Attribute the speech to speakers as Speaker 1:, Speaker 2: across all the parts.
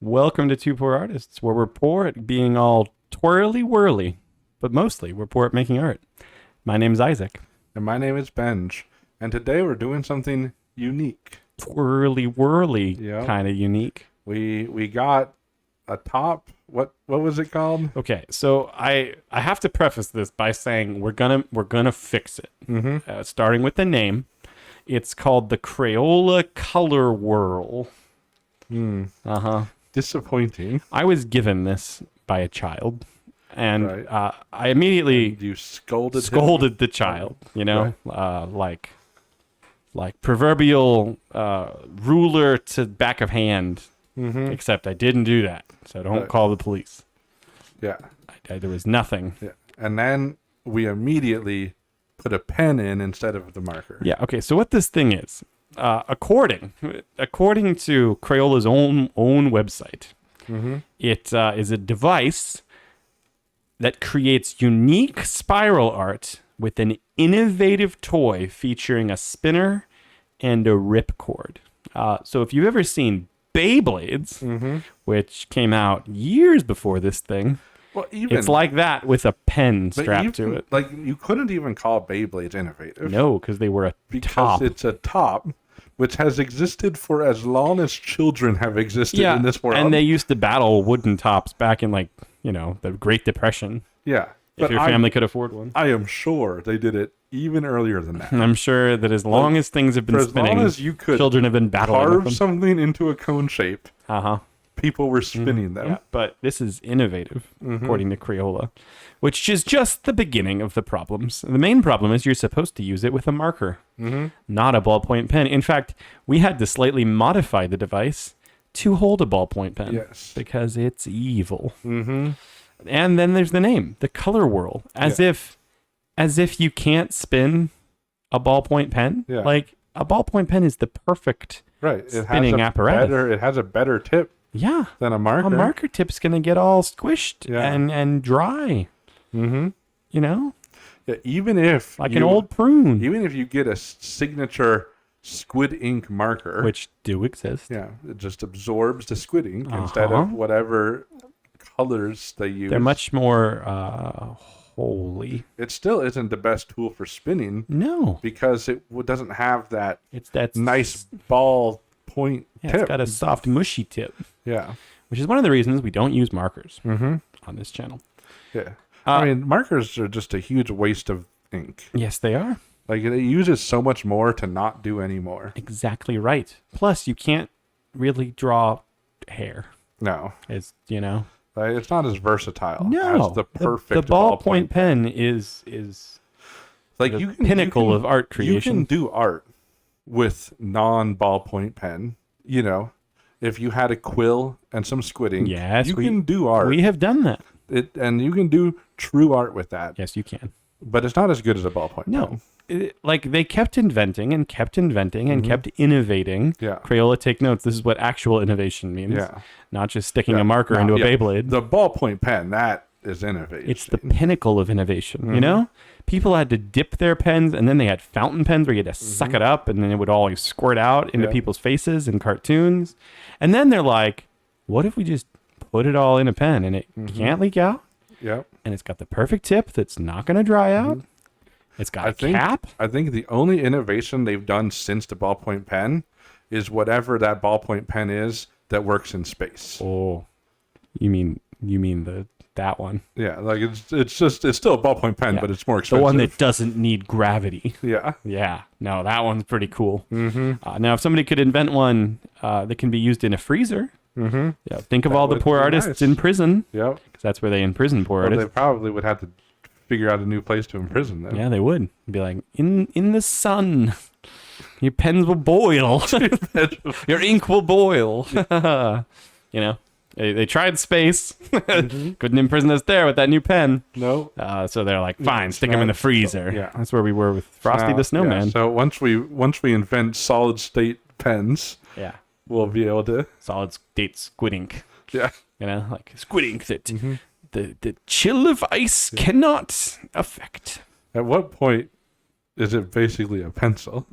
Speaker 1: Welcome to Two Poor Artists, where we're poor at being all twirly whirly, but mostly we're poor at making art. My name's Isaac.
Speaker 2: And my name is Benj. And today we're doing something unique.
Speaker 1: Twirly whirly,
Speaker 2: Yep.
Speaker 1: kind of unique.
Speaker 2: We got a top. What was it called?
Speaker 1: Okay, so I have to preface this by saying we're gonna fix it. Starting with the name, it's called the Crayola Color Whirl.
Speaker 2: Disappointing.
Speaker 1: I was given this by a child, and
Speaker 2: Right.
Speaker 1: I immediately
Speaker 2: You scolded
Speaker 1: the child, like proverbial ruler to back of hand. Except I didn't do that, so don't
Speaker 2: Right.
Speaker 1: call the police.
Speaker 2: Yeah.
Speaker 1: There was nothing.
Speaker 2: Yeah. And then we immediately put a pen in instead of the marker.
Speaker 1: Yeah. Okay. So what this thing is, according to Crayola's own website, it is a device that creates unique spiral art with an innovative toy featuring a spinner and a ripcord. So if you've ever seen Beyblades, which came out years before this thing,
Speaker 2: Well, even
Speaker 1: it's like that with a pen
Speaker 2: but
Speaker 1: strapped to
Speaker 2: even-
Speaker 1: it.
Speaker 2: Like you couldn't even call Beyblades innovative.
Speaker 1: No, because they were a
Speaker 2: because
Speaker 1: top.
Speaker 2: it's a top which has existed for as long as children have existed in this world.
Speaker 1: and they used to battle wooden tops back in the Great Depression.
Speaker 2: yeah.
Speaker 1: If your family could afford one.
Speaker 2: I am sure they did it even earlier than that.
Speaker 1: I'm sure that as long as things have been
Speaker 2: For as
Speaker 1: spinning,
Speaker 2: long as you could
Speaker 1: children have been battling with
Speaker 2: carve
Speaker 1: them.
Speaker 2: something into a cone shape,
Speaker 1: Uh-huh.
Speaker 2: people were spinning them.
Speaker 1: Yeah, but this is innovative, according to Crayola, which is just the beginning of the problems. The main problem is you're supposed to use it with a marker, not a ballpoint pen. In fact, we had to slightly modify the device to hold a ballpoint pen.
Speaker 2: Yes.
Speaker 1: Because it's evil. And then there's the name, the Color Whirl, as if you can't spin a ballpoint pen.
Speaker 2: Yeah.
Speaker 1: Like a ballpoint pen is the perfect
Speaker 2: Right. It
Speaker 1: spinning apparatus.
Speaker 2: It has a better tip
Speaker 1: Yeah.
Speaker 2: than a marker.
Speaker 1: A marker tip's going to get all squished and dry. You know?
Speaker 2: Yeah, even if
Speaker 1: Like an old prune.
Speaker 2: even if you get a signature Squid ink marker,
Speaker 1: Which do exist.
Speaker 2: it just absorbs the Squid ink instead of whatever colors they use.
Speaker 1: They're much more holy.
Speaker 2: It still isn't the best tool for spinning
Speaker 1: No.
Speaker 2: because it doesn't have that
Speaker 1: It's that
Speaker 2: nice ball point
Speaker 1: Yeah,
Speaker 2: tip.
Speaker 1: it's got a soft, mushy tip,
Speaker 2: Yeah.
Speaker 1: which is one of the reasons we don't use markers on this channel.
Speaker 2: Yeah. I mean, markers are just a huge waste of ink.
Speaker 1: Yes, they are.
Speaker 2: Like, it uses so much more to not do any more.
Speaker 1: Exactly right. Plus, you can't really draw hair.
Speaker 2: No.
Speaker 1: It's,
Speaker 2: Like, it's not as versatile
Speaker 1: no.
Speaker 2: as the perfect
Speaker 1: the ballpoint pen is
Speaker 2: like
Speaker 1: the pinnacle of art creation.
Speaker 2: You can do art with non-ballpoint pen. You know, if you had a quill and some squid ink,
Speaker 1: Yes,
Speaker 2: you can do art.
Speaker 1: We have done that.
Speaker 2: And you can do true art with that.
Speaker 1: Yes, you can.
Speaker 2: But it's not as good as a ballpoint
Speaker 1: No.
Speaker 2: pen.
Speaker 1: They kept inventing and kept innovating.
Speaker 2: Yeah.
Speaker 1: Crayola, take notes. This is what actual innovation means.
Speaker 2: Yeah.
Speaker 1: Not just sticking a marker into a Beyblade.
Speaker 2: The ballpoint pen, that is innovation.
Speaker 1: It's the pinnacle of innovation, you know? People had to dip their pens, and then they had fountain pens where you had to suck it up, and then it would all squirt out into people's faces in cartoons. And then they're like, what if we just put it all in a pen, and it can't leak out?
Speaker 2: Yep.
Speaker 1: And it's got the perfect tip that's not going to dry out. It's got a cap.
Speaker 2: I think the only innovation they've done since the ballpoint pen is whatever that ballpoint pen is that works in space.
Speaker 1: Oh, you mean that one?
Speaker 2: Yeah, like it's still a ballpoint pen, but it's more expensive.
Speaker 1: The one that doesn't need gravity.
Speaker 2: Yeah.
Speaker 1: Yeah, no, that one's pretty cool. Now, if somebody could invent one that can be used in a freezer, think of all the
Speaker 2: would
Speaker 1: poor
Speaker 2: be
Speaker 1: artists
Speaker 2: nice.
Speaker 1: in prison,
Speaker 2: Yep.
Speaker 1: because that's where they imprison poor
Speaker 2: But they
Speaker 1: artists.
Speaker 2: probably would have to figure out a new place to imprison them.
Speaker 1: Yeah, they would be like, in the sun, your pens will boil, your ink will boil. They tried space, couldn't imprison us there with that new pen.
Speaker 2: No.
Speaker 1: So they're like, fine, stick them in the freezer.
Speaker 2: Yeah.
Speaker 1: That's where we were with Frosty the Snowman.
Speaker 2: Yeah, so once we invent solid state pens,
Speaker 1: Yeah.
Speaker 2: we'll be able to.
Speaker 1: Solid state squid ink.
Speaker 2: Yeah.
Speaker 1: Like squid ink that the chill of ice cannot affect.
Speaker 2: At what point is it basically a pencil?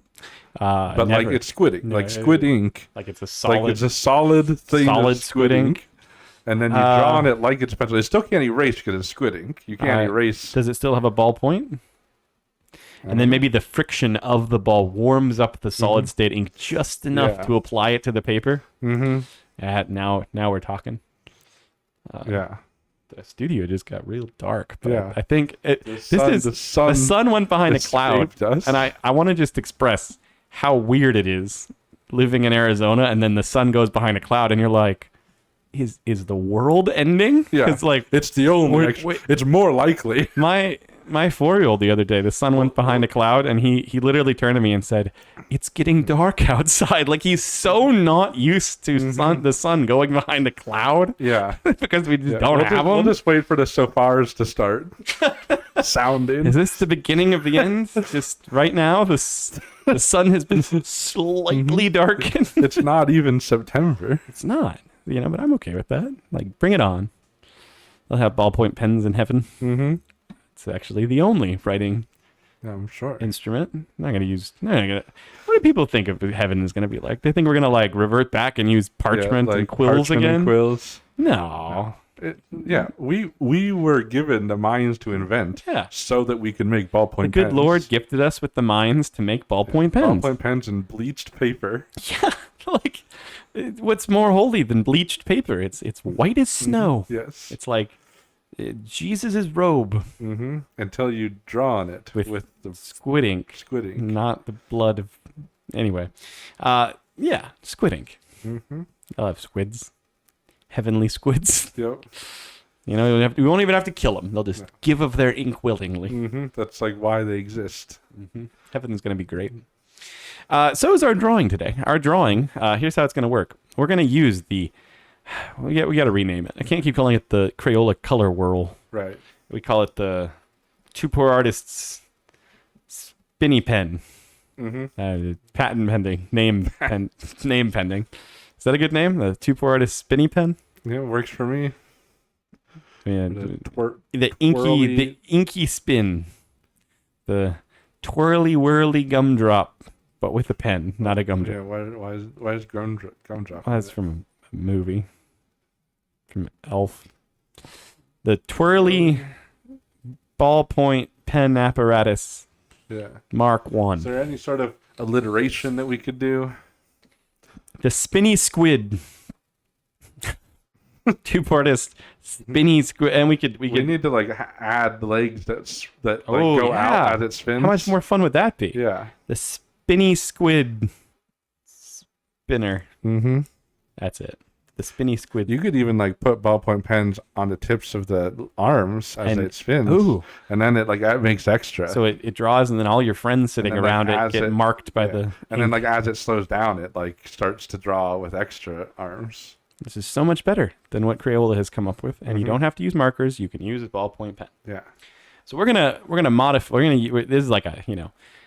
Speaker 2: But
Speaker 1: Never.
Speaker 2: like it's squid ink.
Speaker 1: No,
Speaker 2: Like squid ink.
Speaker 1: Like it's a solid.
Speaker 2: Like it's a solid thing
Speaker 1: solid
Speaker 2: of squid ink. And then you draw on it like it's pencil. It still can't erase because it's squid ink. You can't erase.
Speaker 1: Does it still have a ballpoint? And then maybe the friction of the ball warms up the solid state ink just enough to apply it to the paper. Mm-hmm. Now we're talking. The studio just got real dark. But I think the sun went behind a cloud. And I want to just express how weird it is living in Arizona, and then the sun goes behind a cloud, and you're like, is the world ending?
Speaker 2: Yeah,
Speaker 1: it's like
Speaker 2: it's the only. It's more likely.
Speaker 1: My 4-year-old the other day, the sun went behind a cloud, and he literally turned to me and said, "It's getting dark outside." Like, he's so not used to the sun going behind a cloud.
Speaker 2: Yeah,
Speaker 1: because we just don't have them.
Speaker 2: We'll just wait for the shofars to start sounding.
Speaker 1: Is this the beginning of the end? Just right now, the sun has been slightly darkened.
Speaker 2: It's not even September.
Speaker 1: It's not, but I'm okay with that. Like, bring it on. They'll have ballpoint pens in heaven. Mm-hmm. It's actually the only writing instrument. I'm not going to use... What do people think of heaven is going to be like? They think we're going to, like, revert back and use parchment and quills again?
Speaker 2: And quills.
Speaker 1: No.
Speaker 2: We were given the minds to invent so that we could make ballpoint pens.
Speaker 1: The good Lord gifted us with the minds to make ballpoint pens.
Speaker 2: Ballpoint pens and bleached paper.
Speaker 1: Yeah, like, what's more holy than bleached paper? It's white as snow.
Speaker 2: Yes.
Speaker 1: It's like Jesus' robe.
Speaker 2: Mm-hmm. Until you draw on it with the
Speaker 1: squid ink.
Speaker 2: Squid ink.
Speaker 1: Not the blood of... Anyway. Squid ink. Mm-hmm. I love squids. Heavenly squids.
Speaker 2: Yep.
Speaker 1: We won't even have to kill them. They'll just give of their ink willingly.
Speaker 2: Mm-hmm. That's like why they exist.
Speaker 1: Mm-hmm. Heaven's going to be great. So is our drawing today. Our drawing, here's how it's going to work. We're going to use the... We got to rename it. I can't keep calling it the Crayola Color Whirl.
Speaker 2: Right.
Speaker 1: We call it the Two Poor Artists Spinny Pen. Mm-hmm. Patent pending. Name pending. Is that a good name? The Two Poor Artists Spinny Pen?
Speaker 2: Yeah, it works for me.
Speaker 1: Yeah, the inky spin. The twirly whirly gumdrop, but with a pen, not a gumdrop.
Speaker 2: Yeah, why is gumdrop?
Speaker 1: Well, that's from a movie. From Elf. The twirly ballpoint pen apparatus.
Speaker 2: Yeah.
Speaker 1: Mark 1.
Speaker 2: Is there any sort of alliteration that we could do?
Speaker 1: The spinny squid. Two artists spinny squid, and we
Speaker 2: need to like add legs that go out as it spins.
Speaker 1: How much more fun would that be?
Speaker 2: Yeah.
Speaker 1: The spinny squid spinner.
Speaker 2: Mm-hmm.
Speaker 1: That's it. The spinny squid.
Speaker 2: You could even like put ballpoint pens on the tips of the arms as it spins.
Speaker 1: Ooh.
Speaker 2: And then it makes extra.
Speaker 1: So it draws, and then all your friends sitting around it get marked by the...
Speaker 2: And then as it slows down, it starts to draw with extra arms.
Speaker 1: This is so much better than what Crayola has come up with. And you don't have to use markers. You can use a ballpoint pen.
Speaker 2: Yeah.
Speaker 1: So we're gonna modify... This is like a,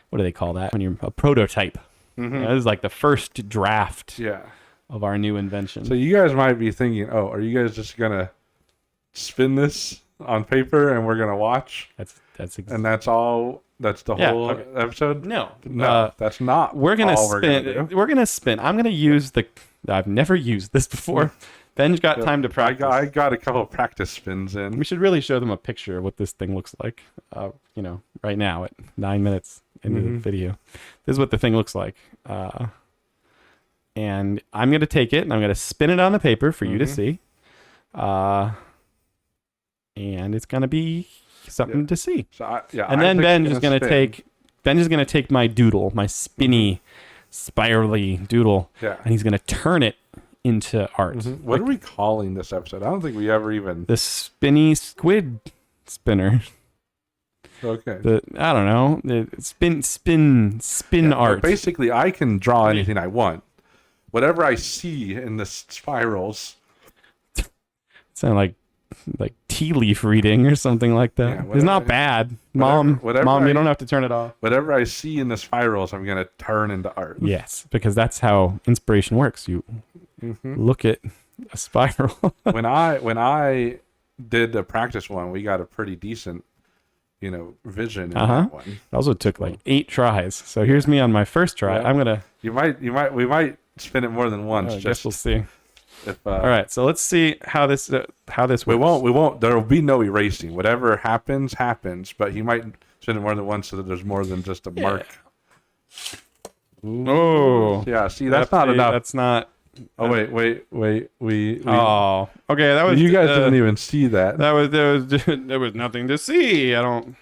Speaker 1: what do they call that? When you're a prototype. Mm-hmm. This is like the first draft.
Speaker 2: Yeah.
Speaker 1: Of our new invention.
Speaker 2: So you guys might be thinking, are you guys just gonna spin this on paper and we're gonna watch? And that's all. That's the whole episode.
Speaker 1: No,
Speaker 2: that's not.
Speaker 1: We're gonna spin. We're gonna spin. I'm gonna use the. I've never used this before. Ben's got time to practice.
Speaker 2: I got a couple of practice spins in.
Speaker 1: We should really show them a picture of what this thing looks like. Right now at 9 minutes into the video, this is what the thing looks like. And I'm going to take it and I'm going to spin it on the paper for you to see. And it's going to be something to see.
Speaker 2: So
Speaker 1: then Ben's just going to take my doodle, my spinny, spirally doodle, and he's going to turn it into art.
Speaker 2: Mm-hmm. What are we calling this episode? I don't think we ever even...
Speaker 1: The spinny squid spinner.
Speaker 2: Okay.
Speaker 1: I don't know. The spin art.
Speaker 2: Basically, I can draw anything I want. Whatever I see in the spirals.
Speaker 1: Sound like tea leaf reading or something like that. Yeah, it's not bad. Mom, you don't have to turn it off.
Speaker 2: Whatever I see in the spirals, I'm going to turn into art.
Speaker 1: Yes, because that's how inspiration works. You look at a spiral.
Speaker 2: When I did the practice one, we got a pretty decent vision in that one.
Speaker 1: It also took like 8 tries. So here's me on my first try.
Speaker 2: Yeah. We might spin it more than once.
Speaker 1: I guess we'll see.
Speaker 2: If,
Speaker 1: all right, so let's see how this works.
Speaker 2: We won't. There will be no erasing. Whatever happens. But he might spin it more than once, so that there's more than just a mark.
Speaker 1: Oh,
Speaker 2: yeah. See, that's not enough.
Speaker 1: That's not.
Speaker 2: Oh wait. We.
Speaker 1: Oh, okay. That was.
Speaker 2: You guys didn't even see that.
Speaker 1: There was nothing to see. I don't.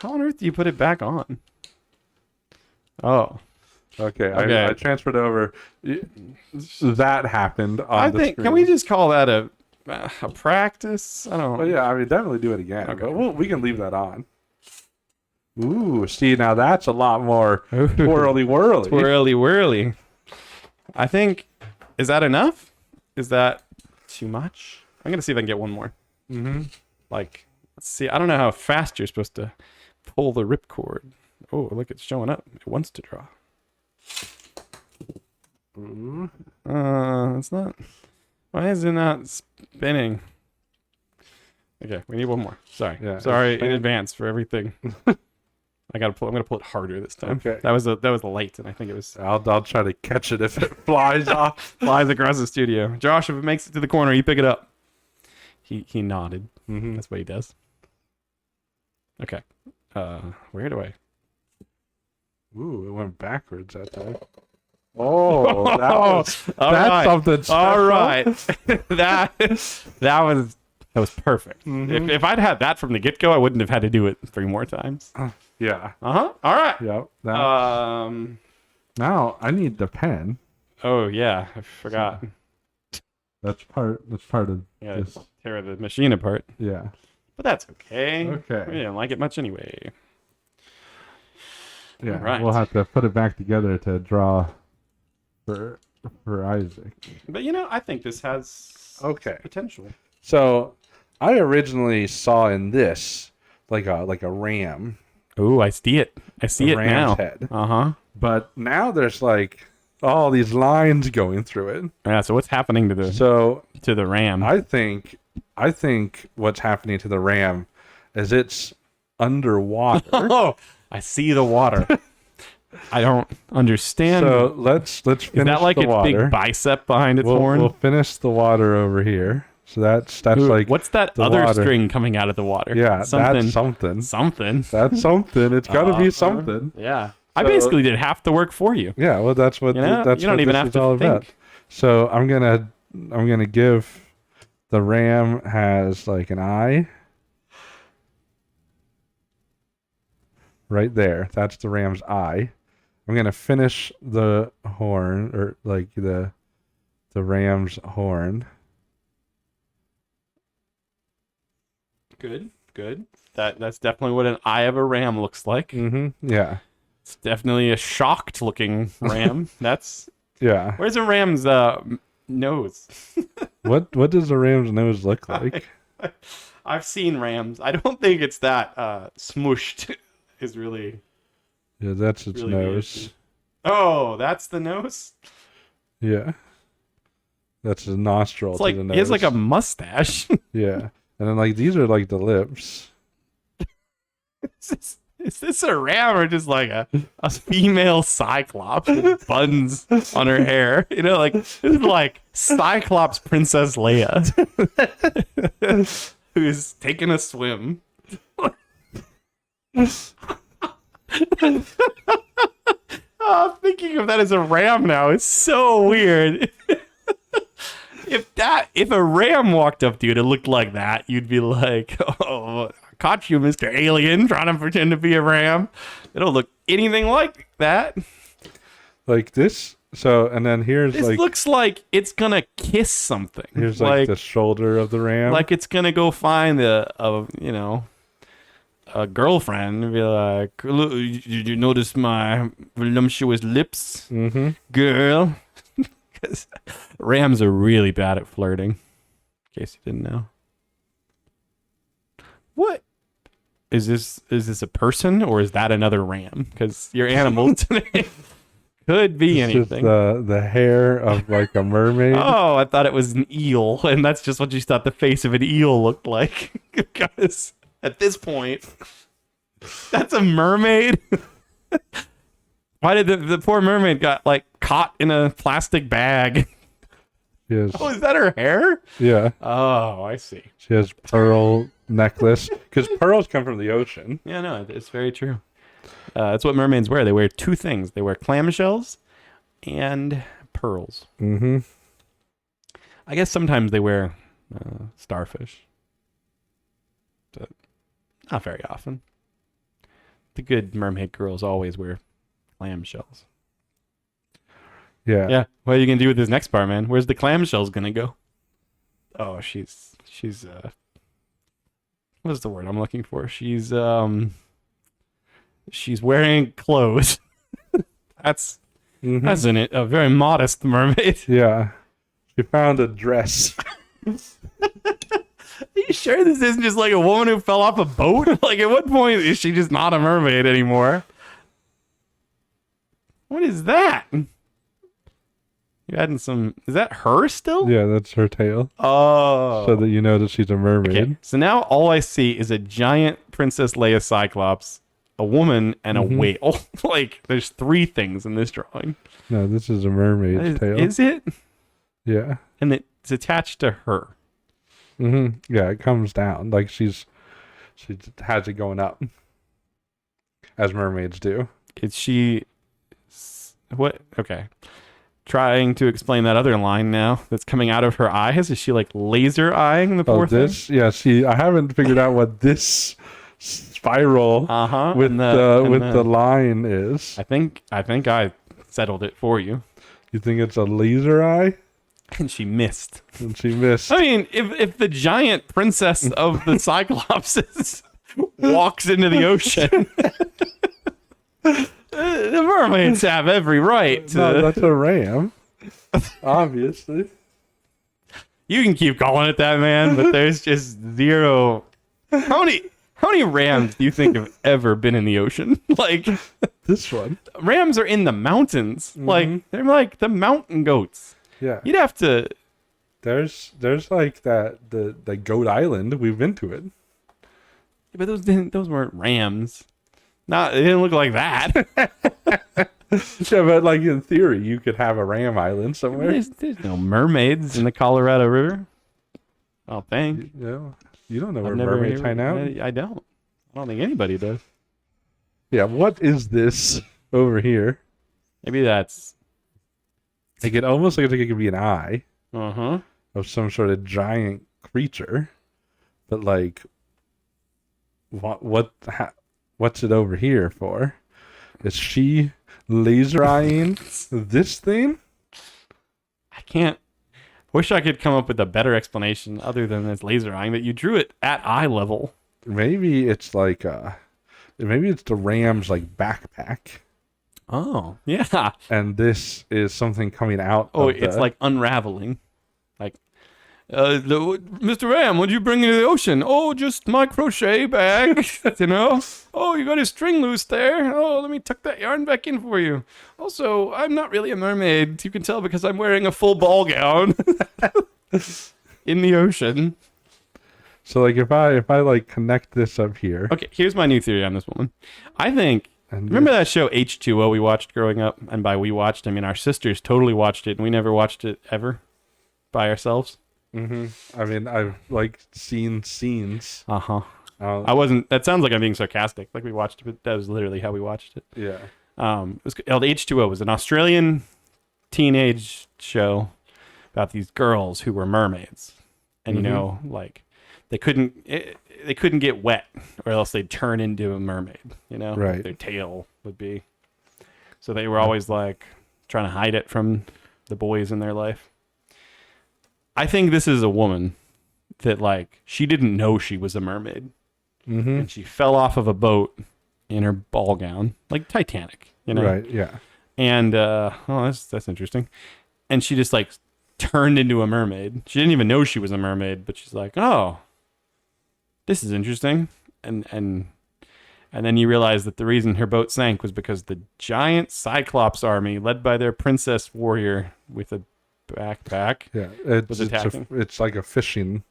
Speaker 1: How on earth do you put it back on? Oh.
Speaker 2: Okay. I transferred over. That happened on the screen.
Speaker 1: Can we just call that a practice? I don't.
Speaker 2: Well, yeah. I mean, definitely do it again.
Speaker 1: Okay.
Speaker 2: But we can leave that on. Ooh, see, now that's a lot more twirly whirly.
Speaker 1: Twirly whirly. I think, is that enough? Is that too much? I'm gonna see if I can get one more. Like, let's see. I don't know how fast you're supposed to pull the ripcord. Oh, look, it's showing up. It wants to draw. It's not. Why is it not spinning? Okay, we need one more. Sorry.
Speaker 2: Yeah,
Speaker 1: sorry in advance for everything. I'm gonna pull it harder this time.
Speaker 2: Okay.
Speaker 1: That was light, and I think it was.
Speaker 2: I'll try to catch it if it flies off.
Speaker 1: Flies across the studio. Josh, if it makes it to the corner, you pick it up. He nodded. That's what he does. Okay. Where do I?
Speaker 2: Ooh, it went backwards that time. Oh, that's something special.
Speaker 1: All right. that was perfect. If I'd had that from the get-go, I wouldn't have had to do it 3 more times.
Speaker 2: Yeah.
Speaker 1: All right.
Speaker 2: Yep. Now I need the pen.
Speaker 1: Oh yeah, I forgot.
Speaker 2: That's part of this.
Speaker 1: Tear the machine apart.
Speaker 2: Yeah.
Speaker 1: But that's okay.
Speaker 2: Okay.
Speaker 1: We didn't like it much anyway.
Speaker 2: Yeah.
Speaker 1: Right.
Speaker 2: We'll have to put it back together to draw for Isaac.
Speaker 1: But I think this has potential.
Speaker 2: So I originally saw in this like a ram.
Speaker 1: Oh, I see it. I see it now.
Speaker 2: Head.
Speaker 1: But
Speaker 2: now there's like all these lines going through it.
Speaker 1: Yeah. So what's happening to the ram?
Speaker 2: I think what's happening to the ram is it's underwater.
Speaker 1: Oh, I see the water. I don't understand.
Speaker 2: So let's finish the water.
Speaker 1: Is that like its big bicep behind its horn?
Speaker 2: We'll finish the water over here. So that's like
Speaker 1: what's that other
Speaker 2: water.
Speaker 1: String coming out of the water?
Speaker 2: Yeah, that's something.
Speaker 1: Something.
Speaker 2: That's something. It's got to be something.
Speaker 1: Yeah. I basically did half the work for you.
Speaker 2: Yeah, well that's what that's
Speaker 1: you don't
Speaker 2: what
Speaker 1: even
Speaker 2: this
Speaker 1: have
Speaker 2: is
Speaker 1: to
Speaker 2: all
Speaker 1: think.
Speaker 2: about. So I'm gonna give the ram has like an eye. Right there. That's the ram's eye. I'm gonna finish the horn or like the ram's horn.
Speaker 1: Good. That's definitely what an eye of a ram looks like.
Speaker 2: Yeah.
Speaker 1: It's definitely a shocked looking ram.
Speaker 2: Yeah.
Speaker 1: Where's a ram's nose?
Speaker 2: What does a ram's nose look like?
Speaker 1: I've seen rams. I don't think it's that smooshed. Is really.
Speaker 2: Yeah, that's its
Speaker 1: really
Speaker 2: nose.
Speaker 1: Oh, that's the nose?
Speaker 2: Yeah. That's his nostril
Speaker 1: to
Speaker 2: the nose.
Speaker 1: He has like a mustache.
Speaker 2: Yeah. And then like these are like the lips.
Speaker 1: Is this a ram or just like a female cyclops with buns on her hair? Like this is like Cyclops Princess Leia who's taking a swim. Thinking of that as a ram now is so weird. If a ram walked up to you and it looked like that, you'd be like, "Oh, I caught you, Mr. Alien, trying to pretend to be a ram." It don't look anything like that.
Speaker 2: Like this. So, and then here's
Speaker 1: this looks like it's gonna kiss something.
Speaker 2: Here's like the shoulder of the ram.
Speaker 1: Like it's gonna go find a girlfriend and be like, "Look, did you notice my voluptuous lips, girl?" Because rams are really bad at flirting. In case you didn't know. What is this? Is this a person or is that another ram? Because your animals today could be anything.
Speaker 2: The hair of like a mermaid.
Speaker 1: Oh, I thought it was an eel, and that's just what you thought the face of an eel looked like. Because at this point. That's a mermaid. Why did the poor mermaid got like caught in a plastic bag?
Speaker 2: Yes.
Speaker 1: Oh, is that her hair?
Speaker 2: Yeah.
Speaker 1: Oh, I see.
Speaker 2: She has pearl necklace because pearls come from the ocean.
Speaker 1: Yeah, no, it's very true. That's what mermaids wear. They wear two things. They wear clamshells and pearls.
Speaker 2: Mm-hmm.
Speaker 1: I guess sometimes they wear starfish, but not very often. The good mermaid girls always wear clamshells.
Speaker 2: Yeah.
Speaker 1: Yeah. What are you gonna do with this next part, man? Where's the clamshells gonna go? Oh, she's what's the word I'm looking for? She's wearing clothes. That's a very modest mermaid.
Speaker 2: Yeah. She found a dress.
Speaker 1: Are you sure this isn't just like a woman who fell off a boat? Like, at what point is she just not a mermaid anymore? What is that? You adding some... Is that her still?
Speaker 2: Yeah, that's her tail.
Speaker 1: Oh.
Speaker 2: So that you know that she's a mermaid.
Speaker 1: Okay. So now all I see is a giant Princess Leia Cyclops, a woman, and a whale. Like, there's three things in this drawing.
Speaker 2: No, this is a mermaid's tail.
Speaker 1: Is it?
Speaker 2: Yeah.
Speaker 1: And it's attached to her.
Speaker 2: Mm-hmm. Yeah, it comes down. Like she has it going up. As mermaids do.
Speaker 1: Is she... What? Okay. Trying to explain that other line now that's coming out of her eyes. Is she like laser eyeing the poor thing?
Speaker 2: Yeah, see, I haven't figured out what this spiral with the line is.
Speaker 1: I think I settled it for you.
Speaker 2: You think it's a laser eye?
Speaker 1: And she missed.
Speaker 2: I
Speaker 1: mean, if the giant princess of the Cyclopses walks into the ocean, the mermaids have every right to...
Speaker 2: No, that's a ram. Obviously.
Speaker 1: You can keep calling it that, man, but there's just zero... How many rams do you think have ever been in the ocean? Like...
Speaker 2: This one.
Speaker 1: Rams are in the mountains. Like, they're like the mountain goats.
Speaker 2: Yeah.
Speaker 1: You'd have to...
Speaker 2: There's like the Goat Island. We've been to it.
Speaker 1: Yeah, but those weren't rams. They didn't look like that.
Speaker 2: Yeah, but like in theory, you could have a ram island somewhere.
Speaker 1: There's no mermaids in the Colorado River. I don't think.
Speaker 2: You don't know where mermaids hang out?
Speaker 1: I don't. I don't think anybody does.
Speaker 2: Yeah, what is this over here?
Speaker 1: Maybe that's...
Speaker 2: It could almost look like it could be an eye.
Speaker 1: Uh-huh.
Speaker 2: Of some sort of giant creature. But like... What's it over here for? Is she laser eyeing this thing?
Speaker 1: I can't... Wish I could come up with a better explanation other than this laser eyeing, that you drew it at eye level.
Speaker 2: Maybe it's like... Maybe it's the ram's like backpack.
Speaker 1: Oh, yeah.
Speaker 2: And this is something coming out.
Speaker 1: Oh, it's like unraveling. Like, Mr. Ram, what'd you bring into the ocean? Oh, just my crochet bag, you know? Oh, you got his string loose there. Oh, let me tuck that yarn back in for you. Also, I'm not really a mermaid. You can tell because I'm wearing a full ball gown in the ocean.
Speaker 2: So, like, if I like connect this up here.
Speaker 1: Okay, here's my new theory on this woman. I think... Remember that show H2O we watched growing up? And by we watched, I mean our sisters totally watched it, and we never watched it ever by ourselves.
Speaker 2: Mm-hmm. I mean, I've like seen scenes.
Speaker 1: Uh-huh. I wasn't... That sounds like I'm being sarcastic. Like we watched it, but that was literally how we watched it.
Speaker 2: Yeah.
Speaker 1: It was called H2O. It was an Australian teenage show about these girls who were mermaids. And, you know, like... They couldn't get wet, or else they'd turn into a mermaid. You know,
Speaker 2: right?
Speaker 1: Their tail would be. So they were always like trying to hide it from the boys in their life. I think this is a woman that like she didn't know she was a mermaid, and she fell off of a boat in her ball gown, like Titanic. You know,
Speaker 2: right? Yeah.
Speaker 1: And that's interesting. And she just like turned into a mermaid. She didn't even know she was a mermaid, but she's like, oh. This is interesting. And then you realize that the reason her boat sank was because the giant Cyclops army, led by their princess warrior with a backpack, was attacking.
Speaker 2: It's like a fishing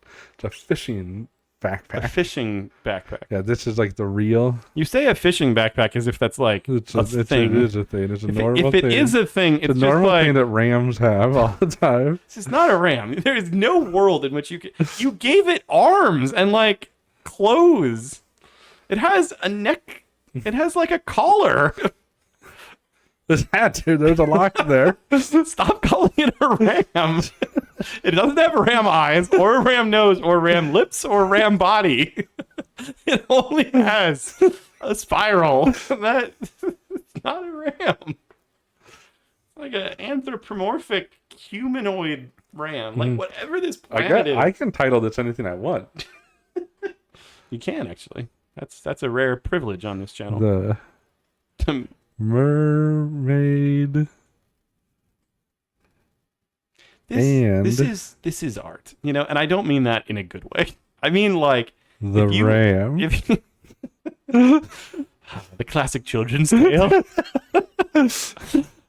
Speaker 2: backpack.
Speaker 1: A fishing backpack.
Speaker 2: Yeah, this is like the real.
Speaker 1: You say a fishing backpack as if that's like a thing.
Speaker 2: It is a thing. It's a normal thing.
Speaker 1: If it is a thing, it's
Speaker 2: a normal
Speaker 1: just like,
Speaker 2: thing that rams have all the time.
Speaker 1: This is not a ram. There is no world in which you gave it arms and like clothes. It has a neck. It has like a collar.
Speaker 2: This hat, dude. There's a lock there.
Speaker 1: Stop calling it a ram. It doesn't have ram eyes, or a ram nose, or ram lips, or ram body. It only has a spiral. It's not a ram. It's like an anthropomorphic humanoid ram. Like whatever this planet is.
Speaker 2: I can title this anything I want.
Speaker 1: You can actually. That's a rare privilege on this channel.
Speaker 2: The mermaid.
Speaker 1: This is art, you know, and I don't mean that in a good way. I mean like
Speaker 2: the ram.
Speaker 1: The classic children's tale.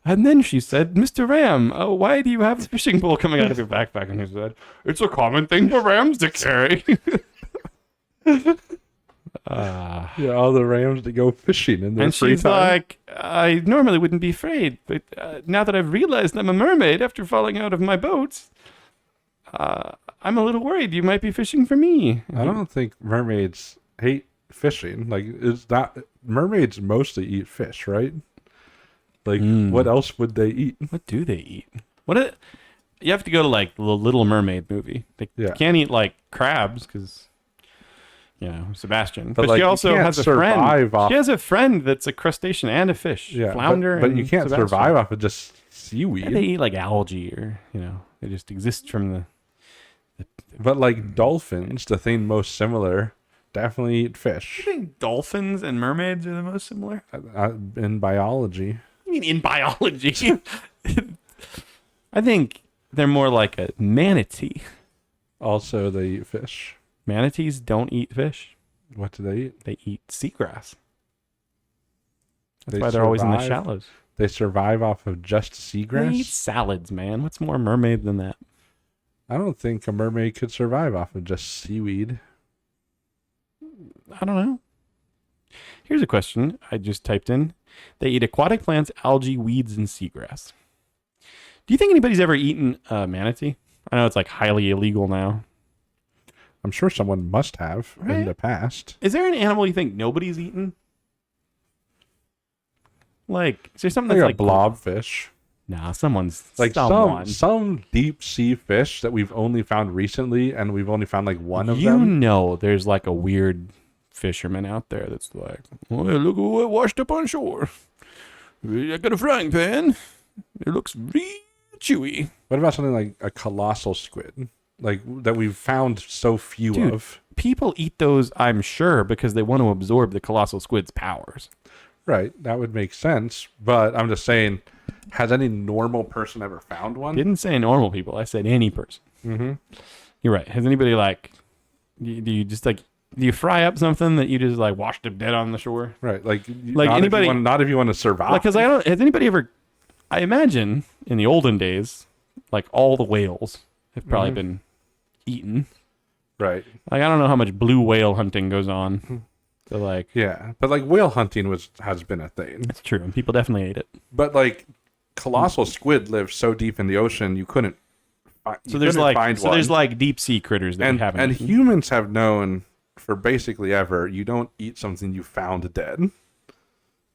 Speaker 1: And then she said, "Mr. Ram, why do you have a fishing pole coming out of your backpack?" And he said, "It's a common thing for rams to carry."
Speaker 2: Yeah, all the rams that go fishing in their free time. And she's
Speaker 1: like, "I normally wouldn't be afraid, but now that I've realized I'm a mermaid after falling out of my boat, I'm a little worried you might be fishing for me."
Speaker 2: I don't think mermaids hate fishing. Like, it's not, mermaids mostly eat fish, right? Like, what else would they eat?
Speaker 1: What do they eat? You have to go to like the Little Mermaid movie. They can't eat like crabs because, you know, Sebastian. But like, she also has a friend. She has a friend that's a crustacean and a fish. Yeah, flounder.
Speaker 2: But you can't survive off of just seaweed.
Speaker 1: Yeah, they eat like algae, or you know, they just exist from the.
Speaker 2: But like dolphins, the thing most similar, definitely eat fish.
Speaker 1: You think dolphins and mermaids are the most similar?
Speaker 2: In biology.
Speaker 1: You mean in biology? I think they're more like a manatee.
Speaker 2: Also, they eat fish.
Speaker 1: Manatees don't eat fish.
Speaker 2: What do they eat?
Speaker 1: They eat seagrass. That's why they're always in the shallows.
Speaker 2: They survive off of just seagrass?
Speaker 1: They eat salads, man. What's more mermaid than that?
Speaker 2: I don't think a mermaid could survive off of just seaweed.
Speaker 1: I don't know. Here's a question I just typed in. They eat aquatic plants, algae, weeds, and seagrass. Do you think anybody's ever eaten a manatee? I know it's like highly illegal now.
Speaker 2: I'm sure someone must have in the past.
Speaker 1: Is there an animal you think nobody's eaten? Like, is there something that's like
Speaker 2: a blobfish?
Speaker 1: Nah, someone's
Speaker 2: like some deep sea fish that we've only found recently, and we've only found like one of them.
Speaker 1: You know, there's like a weird fisherman out there that's like, "Oh, look who I washed up on shore. I got a frying pan. It looks real chewy."
Speaker 2: What about something like a colossal squid? Like, that we've found so few of.
Speaker 1: People eat those, I'm sure, because they want to absorb the colossal squid's powers.
Speaker 2: Right. That would make sense. But I'm just saying, has any normal person ever found one?
Speaker 1: Didn't say normal people. I said any person.
Speaker 2: Mm-hmm.
Speaker 1: You're right. Has anybody like, do you fry up something that you just like washed up dead on the shore?
Speaker 2: Right. Like anybody, not if you want to survive.
Speaker 1: Like, because has anybody ever, I imagine in the olden days, like all the whales have probably been eaten.
Speaker 2: Right.
Speaker 1: Like, I don't know how much blue whale hunting goes on. So like,
Speaker 2: yeah, but like whale hunting has been a thing.
Speaker 1: That's true, and people definitely ate it.
Speaker 2: But like colossal squid live so deep in the ocean, you couldn't.
Speaker 1: There's like deep sea critters that we haven't.
Speaker 2: And humans have known for basically ever, you don't eat something you found dead.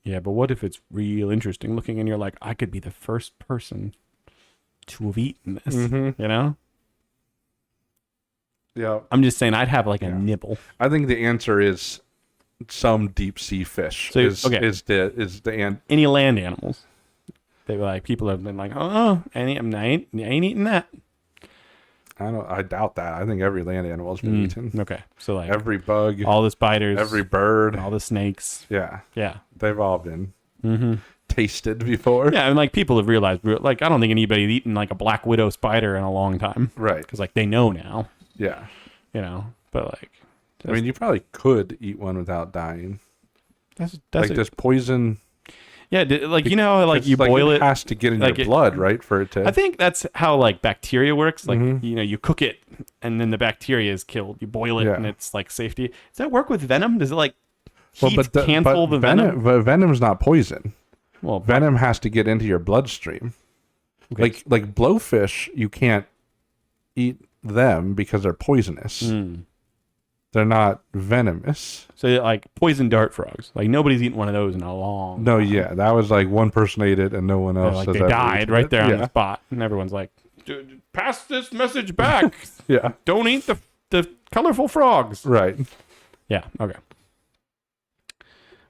Speaker 1: Yeah, but what if it's real interesting looking, and you're like, I could be the first person to have eaten this. You know?
Speaker 2: Yeah.
Speaker 1: I'm just saying, I'd have like a nibble.
Speaker 2: I think the answer is some deep sea fish.
Speaker 1: So,
Speaker 2: is the
Speaker 1: any land animals? They were like, people have been like, I ain't eating that.
Speaker 2: I doubt that. I think every land animal's been eaten.
Speaker 1: Okay, so like
Speaker 2: every bug,
Speaker 1: all the spiders,
Speaker 2: every bird,
Speaker 1: all the snakes.
Speaker 2: Yeah, they've all been tasted before.
Speaker 1: Yeah, and like people have realized, like I don't think anybody's eaten like a black widow spider in a long time,
Speaker 2: right?
Speaker 1: Because like they know now.
Speaker 2: Yeah,
Speaker 1: you know, but like,
Speaker 2: I mean, you probably could eat one without dying.
Speaker 1: That's
Speaker 2: like this poison.
Speaker 1: Yeah, like you know, like you boil it.
Speaker 2: It has to get in your blood, right? For it to.
Speaker 1: I think that's how like bacteria works. Like you know, you cook it and then the bacteria is killed. You boil it and it's like safety. Does that work with venom? Does it like cancel the venom?
Speaker 2: But venom's not poison.
Speaker 1: Well,
Speaker 2: venom has to get into your bloodstream. Okay. Like blowfish, you can't eat them because they're poisonous. They're not venomous.
Speaker 1: So like poison dart frogs. Like nobody's eaten one of those in a long time.
Speaker 2: Yeah, that was like one person ate it and no one else.
Speaker 1: Like they died right there on the spot, and everyone's like, "Pass this message back."
Speaker 2: Yeah,
Speaker 1: don't eat the colorful frogs.
Speaker 2: Right.
Speaker 1: Yeah. Okay.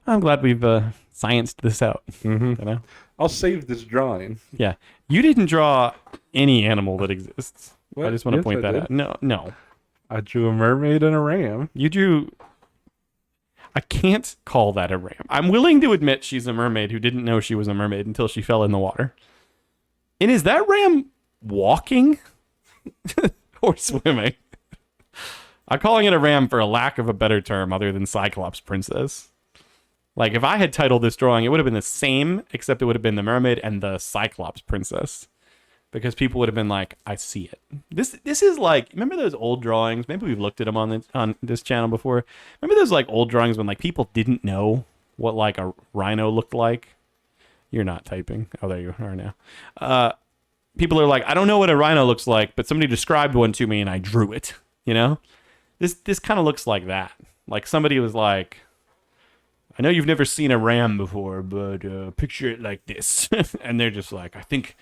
Speaker 1: I'm glad we've scienced this out. You know,
Speaker 2: I'll save this drawing.
Speaker 1: Yeah, you didn't draw any animal that exists.
Speaker 2: What?
Speaker 1: I just want to point that out. No.
Speaker 2: I drew a mermaid and a ram.
Speaker 1: You drew... I can't call that a ram. I'm willing to admit she's a mermaid who didn't know she was a mermaid until she fell in the water. And is that ram walking? Or swimming? I'm calling it a ram for a lack of a better term other than Cyclops Princess. Like, if I had titled this drawing, it would have been the same, except it would have been the mermaid and the Cyclops Princess. Because people would have been like, I see it. This is like, remember those old drawings? Maybe we've looked at them on this channel before. Remember those like old drawings when like people didn't know what like a rhino looked like? You're not typing. Oh, there you are now. People are like, I don't know what a rhino looks like, but somebody described one to me and I drew it. You know? This kind of looks like that. Like somebody was like, I know you've never seen a ram before, but picture it like this. And they're just like, I think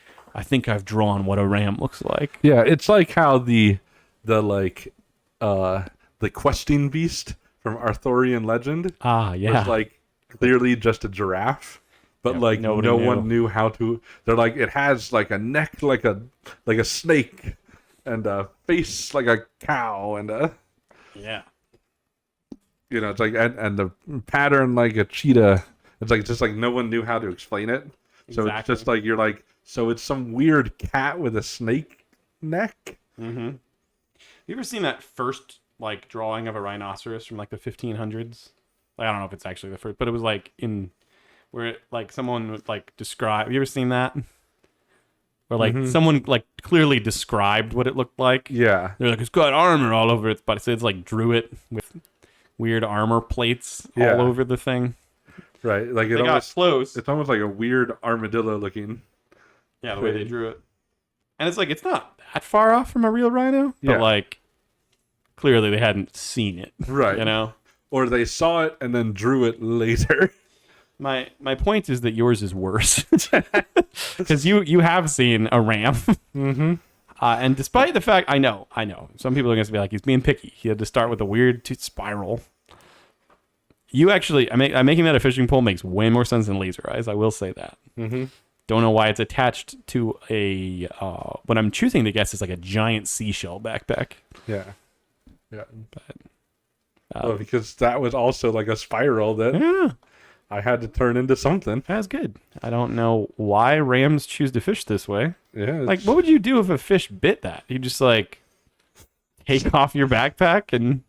Speaker 1: I've drawn what a ram looks like.
Speaker 2: Yeah, it's like how the questing beast from Arthurian legend was like clearly just a giraffe, but like no one knew how to. They're like, it has like a neck like a snake and a face like a cow and a you know, it's like and the pattern like a cheetah. It's like just like no one knew how to explain it. So it's just like you're like, so it's some weird cat with a snake neck.
Speaker 1: You ever seen that first like drawing of a rhinoceros from like the 1500s? Like, I don't know if it's actually the first, but it was like in where it, like someone would like describe. Have you ever seen that? Where like someone like clearly described what it looked like.
Speaker 2: Yeah,
Speaker 1: they're like, it's got armor all over its body. So it's like drew it with weird armor plates all over the thing.
Speaker 2: Right, like
Speaker 1: it got close.
Speaker 2: It's almost like a weird armadillo looking.
Speaker 1: Yeah, the way they drew it, and it's like it's not that far off from a real rhino, but like clearly they hadn't seen it,
Speaker 2: right?
Speaker 1: You know,
Speaker 2: or they saw it and then drew it later.
Speaker 1: My point is that yours is worse because you have seen a ram, and despite the fact I know some people are going to be like he's being picky. He had to start with a weird spiral. You actually, making that a fishing pole makes way more sense than laser eyes. I will say that. Don't know why it's attached to a, what I'm choosing to guess is like a giant seashell backpack.
Speaker 2: Yeah. But, because that was also like a spiral that I had to turn into something.
Speaker 1: That's good. I don't know why rams choose to fish this way.
Speaker 2: Yeah.
Speaker 1: Like, what would you do if a fish bit that? You just like take off your backpack and,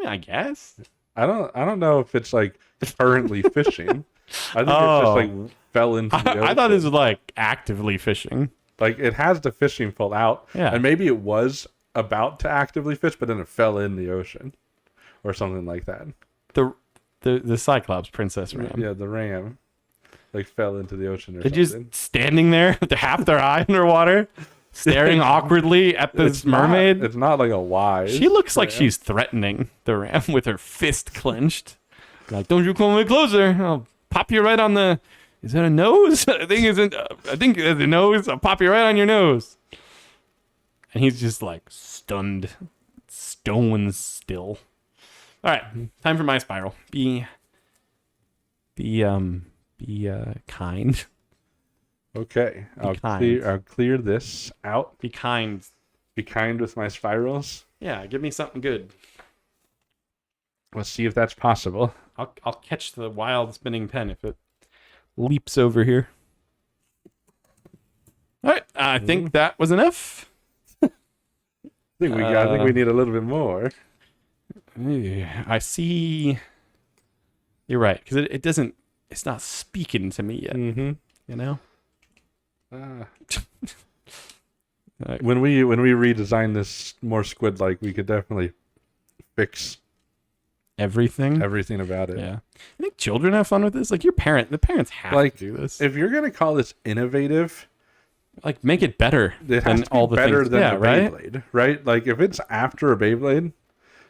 Speaker 1: I guess.
Speaker 2: I don't know if it's like currently fishing. I think it's just like fell into the ocean.
Speaker 1: I thought this was like actively fishing.
Speaker 2: Like it has the fishing pole out.
Speaker 1: Yeah.
Speaker 2: And maybe it was about to actively fish, but then it fell in the ocean. Or something like that.
Speaker 1: The Cyclops Princess ram.
Speaker 2: Yeah, the ram. Like fell into the ocean or
Speaker 1: They're
Speaker 2: something.
Speaker 1: just standing there with half their eye underwater. Staring awkwardly at this mermaid.
Speaker 2: It's not like a wise.
Speaker 1: She looks like she's threatening the ram with her fist clenched. Like, don't you come any closer? I'll pop you right on the. Is that a nose? I think it's a nose. I'll pop you right on your nose. And he's just like stunned, stone still. All right, time for my spiral. Be kind.
Speaker 2: Okay, I'll clear this out.
Speaker 1: Be kind.
Speaker 2: Be kind with my spirals.
Speaker 1: Yeah, give me something good.
Speaker 2: Let's see if that's possible.
Speaker 1: I'll catch the wild spinning pen if it leaps over here. All right, I think that was enough.
Speaker 2: I think we need a little bit more.
Speaker 1: I see. You're right, because it doesn't it's not speaking to me yet.
Speaker 2: Mm-hmm.
Speaker 1: You know.
Speaker 2: When we redesign this more Squid-like, we could definitely fix
Speaker 1: everything
Speaker 2: about it.
Speaker 1: Yeah, I think children have fun with this. Like the parents have to do this.
Speaker 2: If you're gonna call this innovative,
Speaker 1: like make it better.
Speaker 2: It has to be all the better things. Than the Beyblade, right? Like if it's after a Beyblade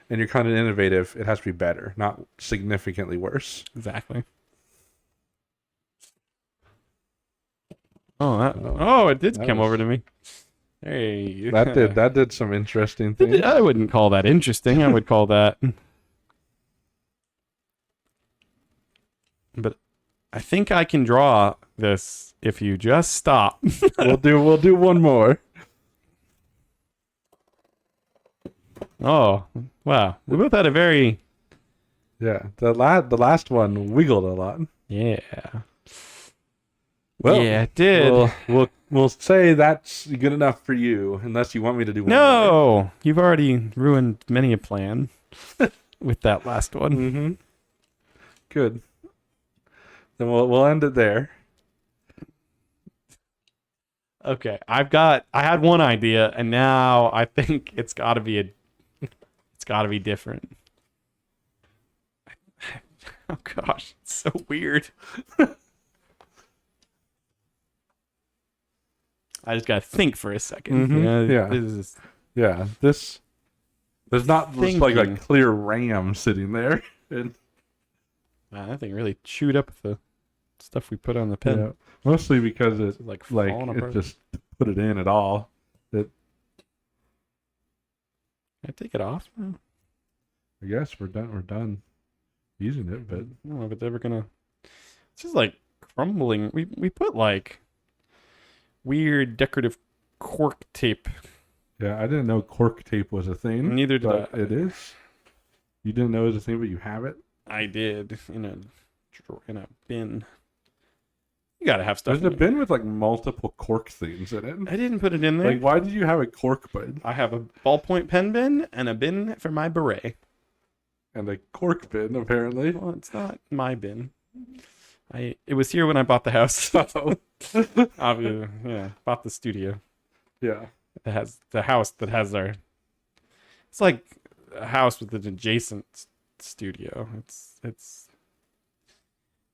Speaker 2: and you're kind of innovative, it has to be better, not significantly worse.
Speaker 1: Exactly. Oh, it did come over to me. Hey,
Speaker 2: that did some interesting things.
Speaker 1: I wouldn't call that interesting. I would call that. But I think I can draw this if you just stop.
Speaker 2: We'll do one more.
Speaker 1: Oh, wow. We both had a very...
Speaker 2: Yeah, the last one wiggled a lot.
Speaker 1: Yeah.
Speaker 2: Well,
Speaker 1: yeah, it did.
Speaker 2: We'll say that's good enough for you, unless you want me to do one
Speaker 1: more.
Speaker 2: No!
Speaker 1: You've already ruined many a plan with that last one.
Speaker 2: Mm-hmm. Good. Then we'll end it there.
Speaker 1: Okay, I had one idea, and now I think it's got to be different. Oh gosh, it's so weird. I just gotta think for a second.
Speaker 2: Mm-hmm. There's not just like a clear ram sitting there.
Speaker 1: Man, that thing really chewed up the stuff we put on the pen.
Speaker 2: Yeah. Mostly because it's
Speaker 1: like
Speaker 2: it just put it in at all.
Speaker 1: Can I take it off?
Speaker 2: I guess we're done using it, but
Speaker 1: I don't know if it's ever gonna. It's just like crumbling. We put like weird decorative cork tape.
Speaker 2: Yeah, I didn't know cork tape was a thing.
Speaker 1: Neither did I.
Speaker 2: It is. You didn't know it was a thing, but you have it.
Speaker 1: I did in a bin. You gotta have stuff.
Speaker 2: There's a bin with like multiple cork things in it.
Speaker 1: I didn't put it in there.
Speaker 2: Like, why did you have a cork bin?
Speaker 1: I have a ballpoint pen bin and a bin for my beret.
Speaker 2: And a cork bin, apparently.
Speaker 1: Well, it's not my bin. It was here when I bought the house. So bought the studio.
Speaker 2: Yeah.
Speaker 1: It has the house that has our. It's like a house with an adjacent studio. It's.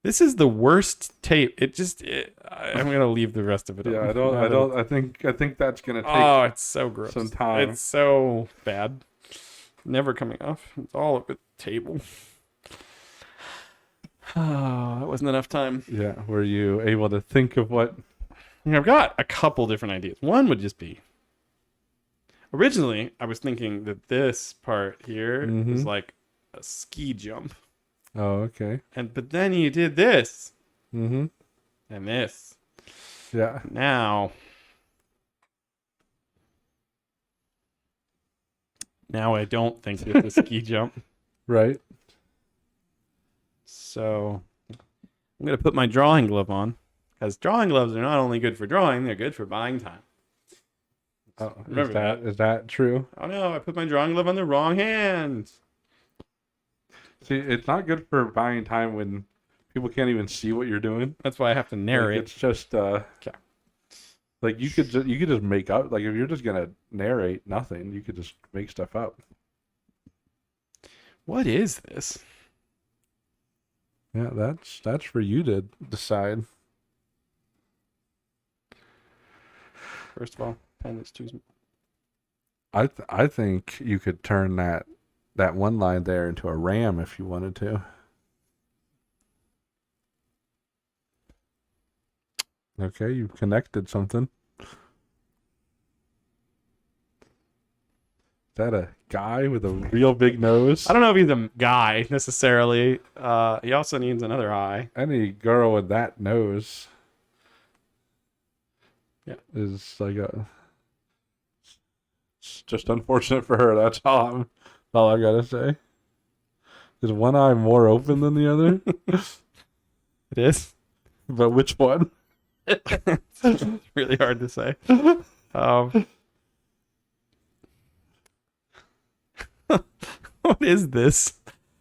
Speaker 1: This is the worst tape. I'm gonna leave the rest of it.
Speaker 2: Yeah, I think that's gonna take.
Speaker 1: Oh, it's so gross.
Speaker 2: Some time.
Speaker 1: It's so bad. Never coming off. It's all over the table. Oh, that wasn't enough time.
Speaker 2: Yeah, were you able to think of what?
Speaker 1: I've got a couple different ideas. One would just be. Originally, I was thinking that this part here was like a ski jump.
Speaker 2: Oh, okay.
Speaker 1: But then you did this.
Speaker 2: Mm-hmm.
Speaker 1: And this.
Speaker 2: Yeah.
Speaker 1: Now I don't think it's a ski jump.
Speaker 2: Right.
Speaker 1: So I'm going to put my drawing glove on. Because drawing gloves are not only good for drawing, they're good for buying time.
Speaker 2: Oh, is that true?
Speaker 1: Oh no, I put my drawing glove on the wrong hand.
Speaker 2: See, it's not good for buying time when people can't even see what you're doing.
Speaker 1: That's why I have to narrate.
Speaker 2: Like, it's just
Speaker 1: okay.
Speaker 2: Like you could just make up. Like if you're just gonna narrate nothing, you could just make stuff up.
Speaker 1: What is this?
Speaker 2: Yeah, that's for you to decide.
Speaker 1: First of all, pen is too.
Speaker 2: I think you could turn that one line there into a ram if you wanted to. Okay, you've connected something. Is that a guy with a real big nose?
Speaker 1: I don't know if he's a guy necessarily. He also needs another eye.
Speaker 2: Any girl with that nose, is like a. It's just unfortunate for her. That's all I gotta say. Is one eye more open than the other?
Speaker 1: It is.
Speaker 2: But which one?
Speaker 1: It's really hard to say. What is this?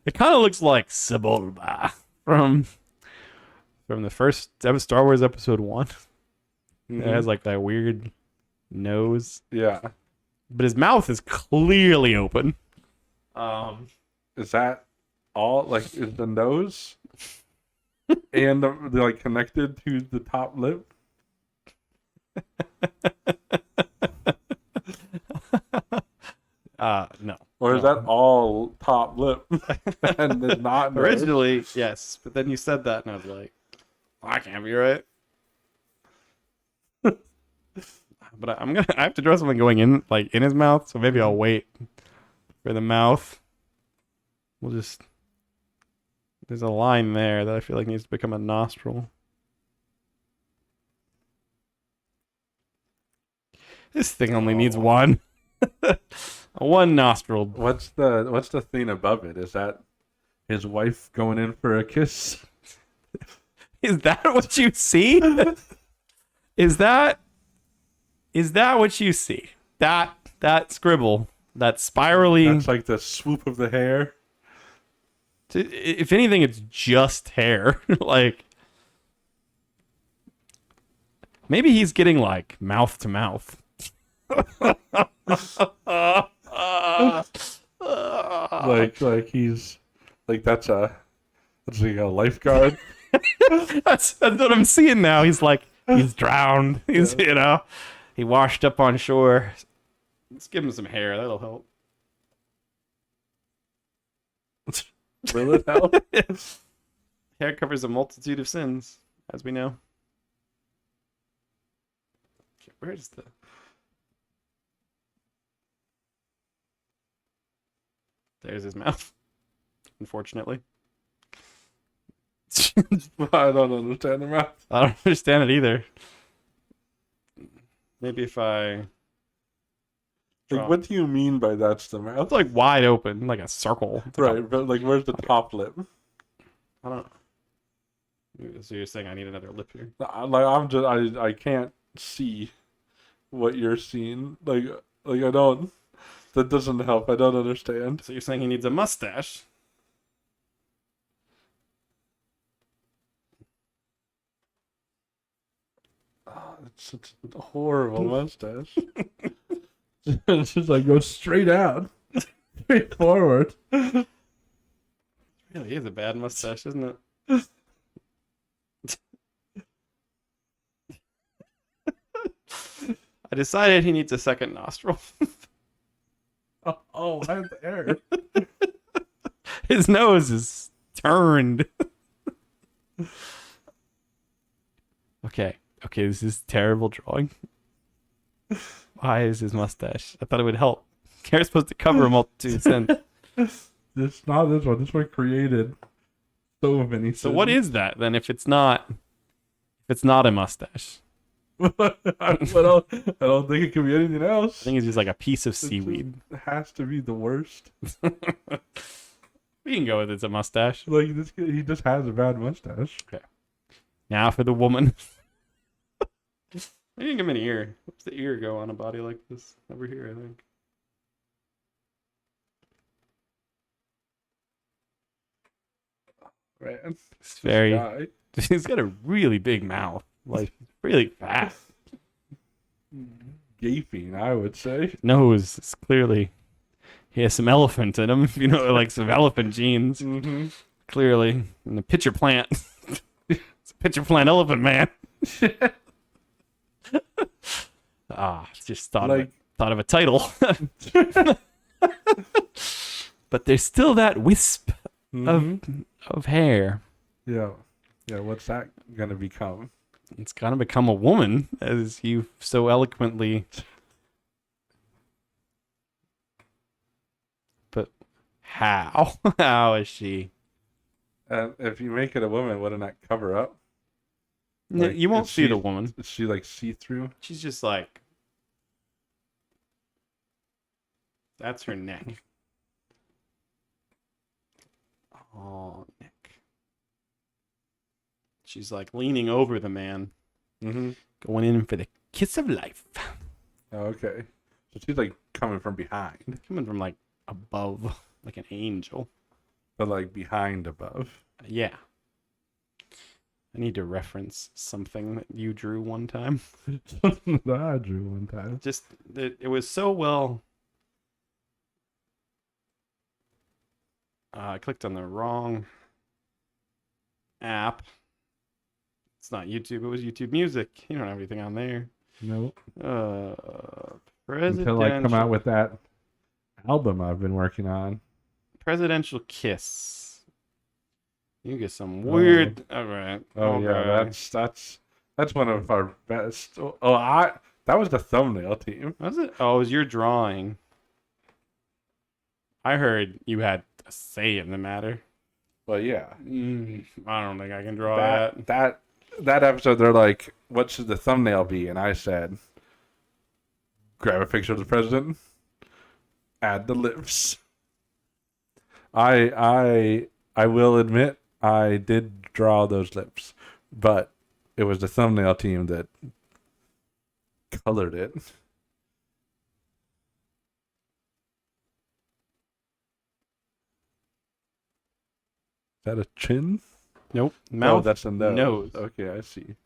Speaker 1: It kind of looks like Sebulba from from the first Star Wars Episode 1.
Speaker 2: Mm-hmm.
Speaker 1: It has like that weird nose.
Speaker 2: Yeah.
Speaker 1: But his mouth is clearly open.
Speaker 2: Is that all? Like, is the nose and the like connected to the top lip?
Speaker 1: No.
Speaker 2: Or is that all top lip and it's not nose?
Speaker 1: Originally, yes, but then you said that, and I was like, oh, "That can't be right." But I have to draw something going in, like in his mouth. So maybe I'll wait for the mouth. There's a line there that I feel like needs to become a nostril. This thing only needs one. One nostril.
Speaker 2: What's the thing above it? Is that his wife going in for a kiss?
Speaker 1: Is that what you see? Is that what you see? That scribble, that spirally.
Speaker 2: That's like the swoop of the hair.
Speaker 1: If anything, it's just hair. Like maybe he's getting like mouth to mouth.
Speaker 2: like he's like that's like a lifeguard.
Speaker 1: that's what I'm seeing now. He's drowned. He's he washed up on shore. Let's give him some hair. That'll help.
Speaker 2: Will it help?
Speaker 1: Hair covers a multitude of sins, as we know. Okay, where's the... There's his mouth, unfortunately.
Speaker 2: I don't understand the mouth.
Speaker 1: I don't understand it either. Maybe if I...
Speaker 2: Like, what do you mean by that's the mouth?
Speaker 1: It's like wide open, like a circle. It's
Speaker 2: right, but like where's the top lip?
Speaker 1: I don't know. So you're saying I need another lip here?
Speaker 2: Like I can't see what you're seeing. Like I don't. That doesn't help. I don't understand.
Speaker 1: So you're saying he needs a mustache?
Speaker 2: Oh, it's such a horrible mustache. It's just like go straight out, straight forward.
Speaker 1: It really is a bad mustache, isn't it? I decided he needs a second nostril.
Speaker 2: Oh, I have the hair.
Speaker 1: His nose is turned. Okay, this is terrible drawing. Why is his mustache? I thought it would help. Hair's supposed to cover a multitude of sins.
Speaker 2: It's not this one. This one created so many sins.
Speaker 1: So what is that then? If it's not a mustache,
Speaker 2: I don't think it could be anything else.
Speaker 1: I think it's just like a piece of seaweed.
Speaker 2: It has to be the worst.
Speaker 1: We can go with it's a mustache.
Speaker 2: Like this, he just has a bad mustache.
Speaker 1: Okay. Now for the woman. I didn't give him an ear. What's the ear go on a body like this? Over here, I think.
Speaker 2: Right.
Speaker 1: It's very. He's got a really big mouth. Like really fat.
Speaker 2: Gaping, I would say.
Speaker 1: Nose is clearly. He has some elephant in him. You know, like some elephant genes.
Speaker 2: Mm-hmm.
Speaker 1: Clearly, and the pitcher plant. It's a pitcher plant elephant man. Just thought of a title. But there's still that wisp of hair.
Speaker 2: Yeah. What's that gonna become?
Speaker 1: It's gonna become a woman, as you so eloquently. But how? How is she?
Speaker 2: If you make it a woman, wouldn't that cover up?
Speaker 1: Like, you won't see the woman.
Speaker 2: Is she like see-through?
Speaker 1: She's just like. That's her neck. Oh, neck. She's like leaning over the man.
Speaker 2: Mm-hmm.
Speaker 1: Going in for the kiss of life.
Speaker 2: Oh, okay. So she's like coming from behind.
Speaker 1: Coming from like above, like an angel.
Speaker 2: But like behind above.
Speaker 1: Yeah. I need to reference something that you drew one time.
Speaker 2: That I drew one time.
Speaker 1: Just it was so well. I clicked on the wrong app. It's not YouTube. It was YouTube Music. You don't have anything on there.
Speaker 2: Nope.
Speaker 1: Presidential.
Speaker 2: Until I come out with that album I've been working on.
Speaker 1: Presidential Kiss. You get some weird. All right.
Speaker 2: Oh yeah, that's one of our best. That was the thumbnail team.
Speaker 1: Was it? Oh, it was your drawing. I heard you had a say in the matter.
Speaker 2: Well, yeah.
Speaker 1: I don't think I can draw that.
Speaker 2: That episode, they're like, "What should the thumbnail be?" And I said, "Grab a picture of the president, add the lips." I will admit I did draw those lips, but it was the thumbnail team that colored it. Is that a chin?
Speaker 1: Nope. Mouth.
Speaker 2: Oh, that's a nose.
Speaker 1: Nose.
Speaker 2: Okay, I see.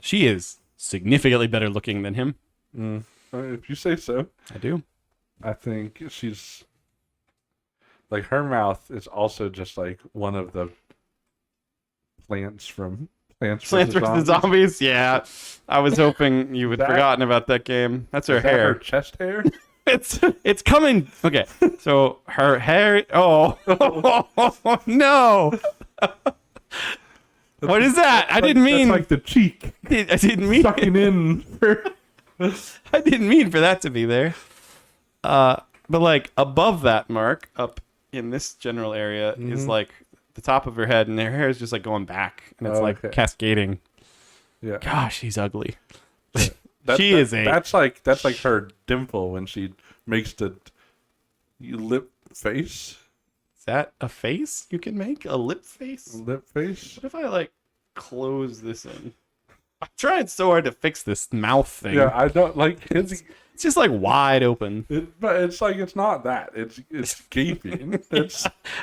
Speaker 1: She is significantly better looking than him.
Speaker 2: If you say so.
Speaker 1: I do.
Speaker 2: I think she's like, her mouth is also just like one of the plants from Plants vs.
Speaker 1: Zombies. Yeah, I was hoping you had forgotten about that game. That's her hair.
Speaker 2: Her chest hair.
Speaker 1: It's coming. Okay, so her hair. Oh, no. What is that? I didn't mean.
Speaker 2: That's like the cheek.
Speaker 1: I didn't mean
Speaker 2: sucking in.
Speaker 1: I didn't mean for that to be there. But like above that mark, up in this general area, is like the top of her head, and her hair is just like going back, and it's like cascading.
Speaker 2: Yeah.
Speaker 1: Gosh, she's ugly.
Speaker 2: That's like her dimple when she makes the lip face.
Speaker 1: Is that a face you can make? A lip face?
Speaker 2: Lip face?
Speaker 1: What if I like close this in? I'm trying so hard to fix this mouth thing.
Speaker 2: Yeah, I don't like
Speaker 1: it's just like wide open.
Speaker 2: But it's like, it's not that. It's gaping.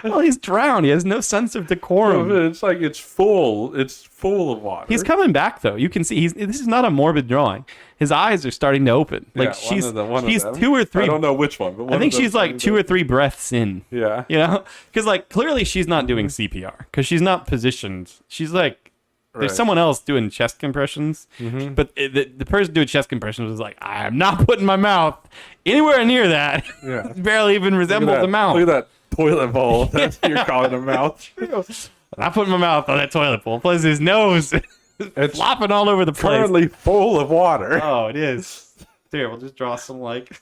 Speaker 1: Well, he's drowned. He has no sense of decorum.
Speaker 2: It's like it's full of water.
Speaker 1: He's coming back though. You can see this is not a morbid drawing. His eyes are starting to open. Like she's 2 or 3.
Speaker 2: I don't know which one, but
Speaker 1: I think she's like 2 or 3 breaths in.
Speaker 2: Yeah.
Speaker 1: You know? Because like clearly she's not doing CPR because she's not positioned. She's like, there's someone else doing chest compressions, but the person doing chest compressions was like, I'm not putting my mouth anywhere near that.
Speaker 2: Yeah.
Speaker 1: It barely even resembles a mouth.
Speaker 2: Look at that toilet bowl. That's you're calling a mouth.
Speaker 1: I'm not putting my mouth on that toilet bowl. Plus his nose it's flopping all over the place.
Speaker 2: Currently full of water.
Speaker 1: Oh, it is. Here, we'll just draw some like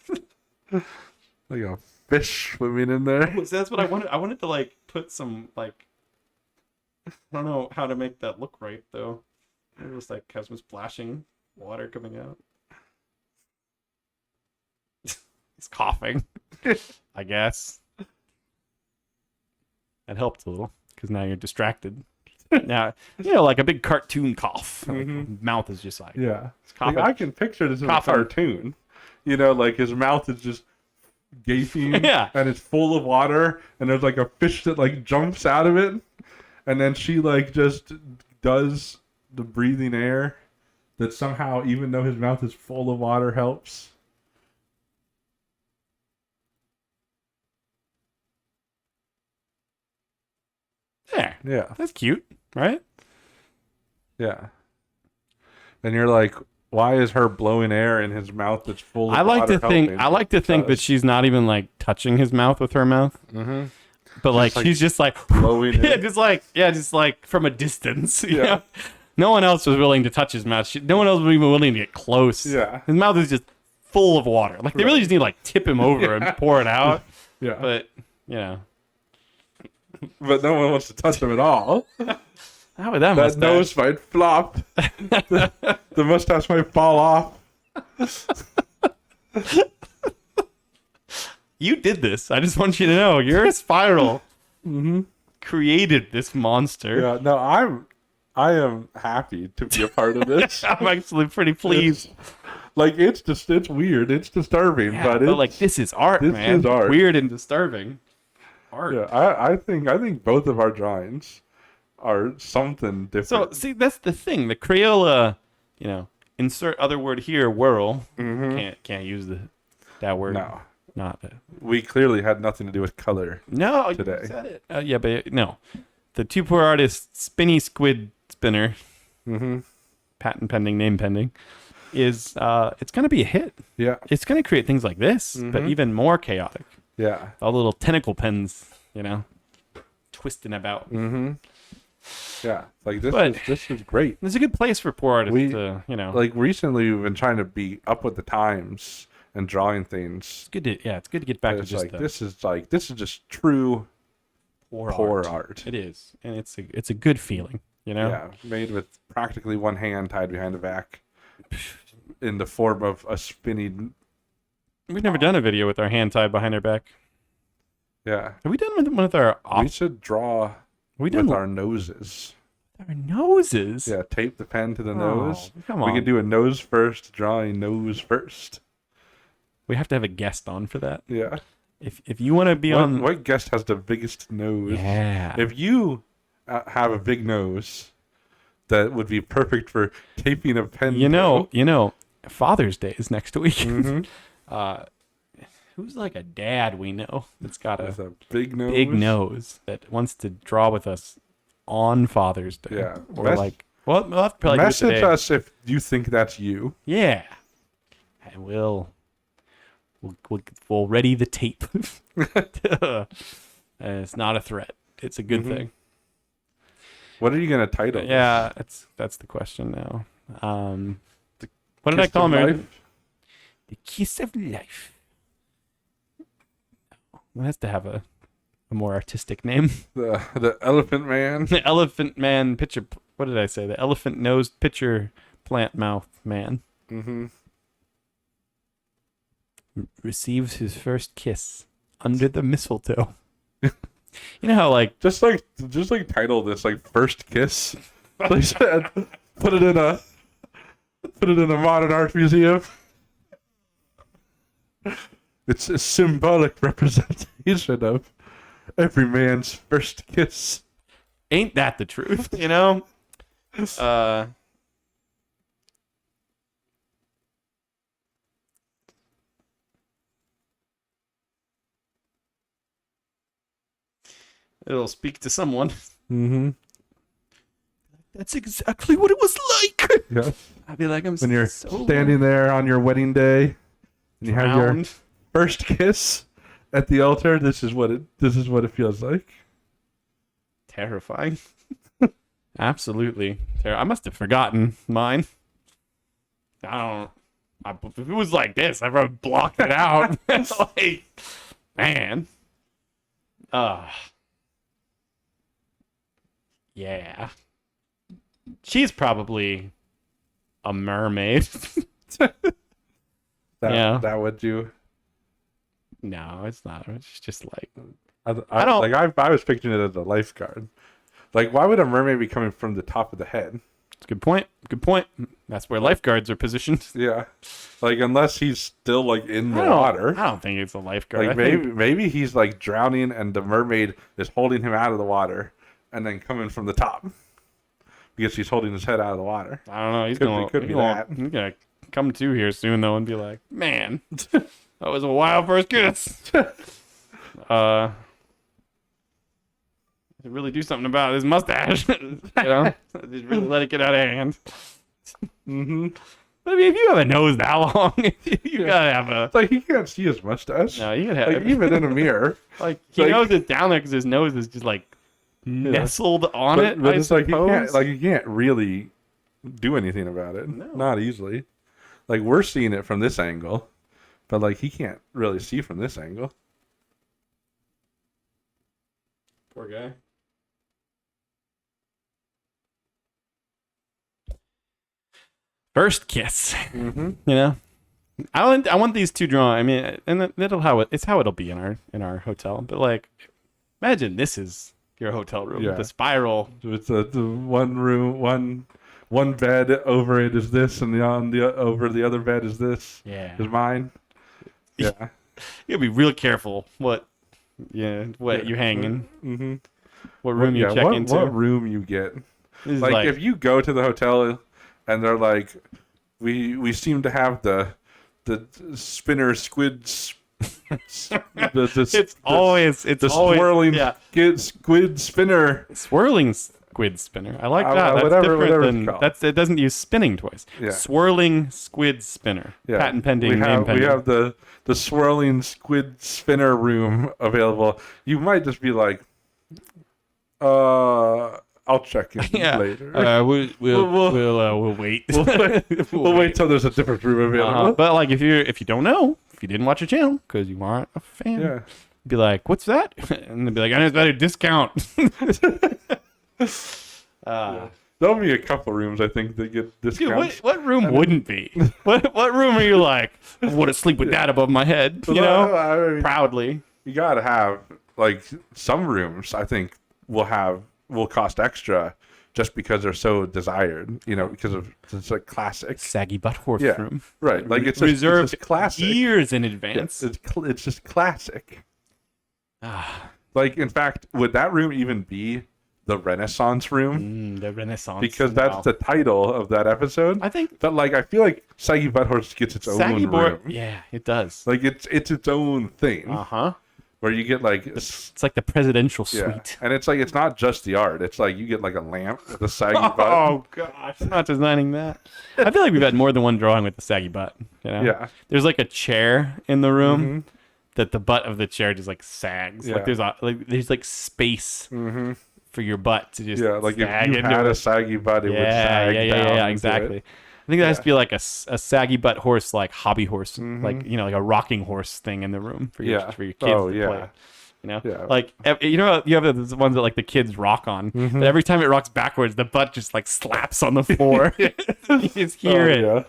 Speaker 2: a fish swimming in there.
Speaker 1: So that's what I wanted. I wanted to like put some like, I don't know how to make that look right though. It was like has some splashing water coming out. He's coughing. I guess that helped a little because now you're distracted. Now like a big cartoon cough. Like, mouth is just like
Speaker 2: Like, I can picture this in a cartoon. Like his mouth is just gaping and it's full of water, and there's like a fish that like jumps out of it. And then she like just does the breathing air that somehow, even though his mouth is full of water, helps.
Speaker 1: There.
Speaker 2: Yeah.
Speaker 1: That's cute, right?
Speaker 2: Yeah. And you're like, why is her blowing air in his mouth that's full of water?
Speaker 1: I like to think that she's not even like touching his mouth with her mouth.
Speaker 2: Mm-hmm.
Speaker 1: But like she's just like
Speaker 2: blowing
Speaker 1: just like from a distance. You know? No one else was willing to touch his mouth. No one else was even willing to get close.
Speaker 2: Yeah.
Speaker 1: His mouth is just full of water. Like they really just need to like tip him over and pour it out.
Speaker 2: Yeah.
Speaker 1: But
Speaker 2: but no one wants to touch him at all.
Speaker 1: How would that
Speaker 2: nose might flop. The mustache might fall off.
Speaker 1: You did this. I just want you to know. You're a spiral. Created this monster.
Speaker 2: Yeah, no, I am happy to be a part of this.
Speaker 1: I'm actually pretty pleased.
Speaker 2: It's weird. It's disturbing, but
Speaker 1: like this is art, man. This is art. Weird and disturbing. Art.
Speaker 2: Yeah, I think both of our drawings are something different.
Speaker 1: So see, that's the thing. The Crayola, insert other word here, whirl. Can't use that word.
Speaker 2: No,
Speaker 1: not.
Speaker 2: We clearly had nothing to do with color.
Speaker 1: No,
Speaker 2: today.
Speaker 1: You said it. Yeah, but no. The two poor artists, Spinny Squid Spinner, patent pending, name pending, is it's gonna be a hit.
Speaker 2: Yeah,
Speaker 1: it's gonna create things like this, but even more chaotic.
Speaker 2: Yeah,
Speaker 1: all the little tentacle pens, twisting about.
Speaker 2: Yeah, like this is great.
Speaker 1: It's a good place for poor artists to,
Speaker 2: Like recently, we've been trying to be up with the times and drawing things.
Speaker 1: It's good to get back to just
Speaker 2: like this is just true poor art.
Speaker 1: It is, and it's a good feeling,
Speaker 2: Yeah, made with practically one hand tied behind the back, in the form of a spinning.
Speaker 1: We've never done a video with our hand tied behind our back.
Speaker 2: Yeah,
Speaker 1: have we done with our?
Speaker 2: We should draw. With our noses.
Speaker 1: Our noses?
Speaker 2: Yeah, tape the pen to the nose.
Speaker 1: Come on.
Speaker 2: We can do a nose first drawing, nose first.
Speaker 1: We have to have a guest on for that.
Speaker 2: Yeah.
Speaker 1: If you want to be on...
Speaker 2: What guest has the biggest nose?
Speaker 1: Yeah.
Speaker 2: If you have a big nose, that would be perfect for taping a pen.
Speaker 1: Father's Day is next week. Who's like a dad we know that's got a
Speaker 2: big
Speaker 1: nose that wants to draw with us on Father's Day?
Speaker 2: Yeah.
Speaker 1: Or we'll have to probably
Speaker 2: message us if you think that's you.
Speaker 1: Yeah. And we'll ready the tape. It's not a threat. It's a good thing.
Speaker 2: What are you gonna title?
Speaker 1: Yeah, that's the question now. What did I call him? The Kiss of Life. It has to have a more artistic name.
Speaker 2: The Elephant Man.
Speaker 1: The Elephant Man pitcher. What did I say? The Elephant Nosed Pitcher Plant Mouth Man. Receives his first kiss under the mistletoe. You know how just
Speaker 2: title this first kiss. Please put it in a modern art museum. It's a symbolic representation of every man's first kiss.
Speaker 1: Ain't that the truth, It'll speak to someone. That's exactly what it was like.
Speaker 2: Yeah.
Speaker 1: I'd be like,
Speaker 2: when you're standing there on your wedding day and you have your first kiss at the altar, this is what it feels like.
Speaker 1: Terrifying. Absolutely. I must have forgotten mine. If it was like this, I'd probably blocked it out. Man. Yeah. She's probably a mermaid.
Speaker 2: That would you?
Speaker 1: No, it's not. It's just
Speaker 2: I was picturing it as a lifeguard. Why would a mermaid be coming from the top of the head?
Speaker 1: It's a good point. Good point. That's where lifeguards are positioned.
Speaker 2: Yeah. Unless he's still in the water.
Speaker 1: I don't think it's a lifeguard.
Speaker 2: Maybe he's drowning and the mermaid is holding him out of the water and then coming from the top. Because he's holding his head out of the water.
Speaker 1: I don't know. He's going to come to here soon, though, and be like, man, that was a wild first kiss. Really do something about his mustache. Just really let it get out of hand. But I mean, if you have a nose that long, you gotta have a...
Speaker 2: It's he can't see his mustache.
Speaker 1: No, you gotta have...
Speaker 2: even in a mirror.
Speaker 1: He knows it's down there because his nose is just nestled on it.
Speaker 2: But it's you can't really do anything about it.
Speaker 1: No.
Speaker 2: Not easily. We're seeing it from this angle, but he can't really see from this angle.
Speaker 1: Poor guy. First kiss. I want these two drawn. I mean, and it's how it'll be in our hotel. But imagine this is your hotel room. Yeah. The spiral.
Speaker 2: It's the one room, one bed over it is this, and over the other bed is this.
Speaker 1: Yeah.
Speaker 2: Is mine. Yeah.
Speaker 1: You gotta be real careful what you hanging. what room you check into.
Speaker 2: What room you get. Like if you go to the hotel and they're like, we seem to have the spinner squids.
Speaker 1: It's always
Speaker 2: swirling squid spinner.
Speaker 1: Swirling squid spinner. I like that. That's different than it doesn't use spinning toys. Yeah. Swirling squid spinner. Yeah. Patent pending.
Speaker 2: We have the swirling squid spinner room available. You might just be like, I'll check in later.
Speaker 1: We'll wait.
Speaker 2: We'll wait till there's a different room available.
Speaker 1: But like if you don't know, if you didn't watch a channel because you aren't a fan, be like, "What's that?" And they'll be like, "I know it's at a discount."
Speaker 2: There'll be a couple rooms I think that get discounts.
Speaker 1: Dude, what room wouldn't be? What room are you like? I want to sleep with that above my head, you know? I mean, proudly.
Speaker 2: You gotta have like some rooms. I think will cost extra just because they're so desired, you know, because of it's a classic
Speaker 1: saggy butt horse room,
Speaker 2: right? Like it's
Speaker 1: reserved
Speaker 2: just classic
Speaker 1: years in advance.
Speaker 2: It's just classic. Like in fact, would that room even be the Renaissance room?
Speaker 1: The Renaissance,
Speaker 2: because that's the title of that episode.
Speaker 1: I think,
Speaker 2: but like I feel like saggy butt horse gets its own room.
Speaker 1: Yeah, it does.
Speaker 2: Like it's its own thing. Where you get like
Speaker 1: it's like the presidential suite,
Speaker 2: and it's like it's not just the art. It's like you get like a lamp with a saggy butt.
Speaker 1: Oh gosh, I'm not designing that. I feel like we've had more than one drawing with the saggy butt. You know?
Speaker 2: Yeah,
Speaker 1: there's like a chair in the room that the butt of the chair just like sags. Like there's like space for your butt to just
Speaker 2: like if you had a saggy butt, it would sag down.
Speaker 1: Yeah, exactly. I think that has to be like a saggy butt horse, like hobby horse, like, you know, like a rocking horse thing in the room for your kids to play. You know, like, you know, you have the ones that like the kids rock on, but every time it rocks backwards, the butt just like slaps on the floor. You just hear it. Yeah.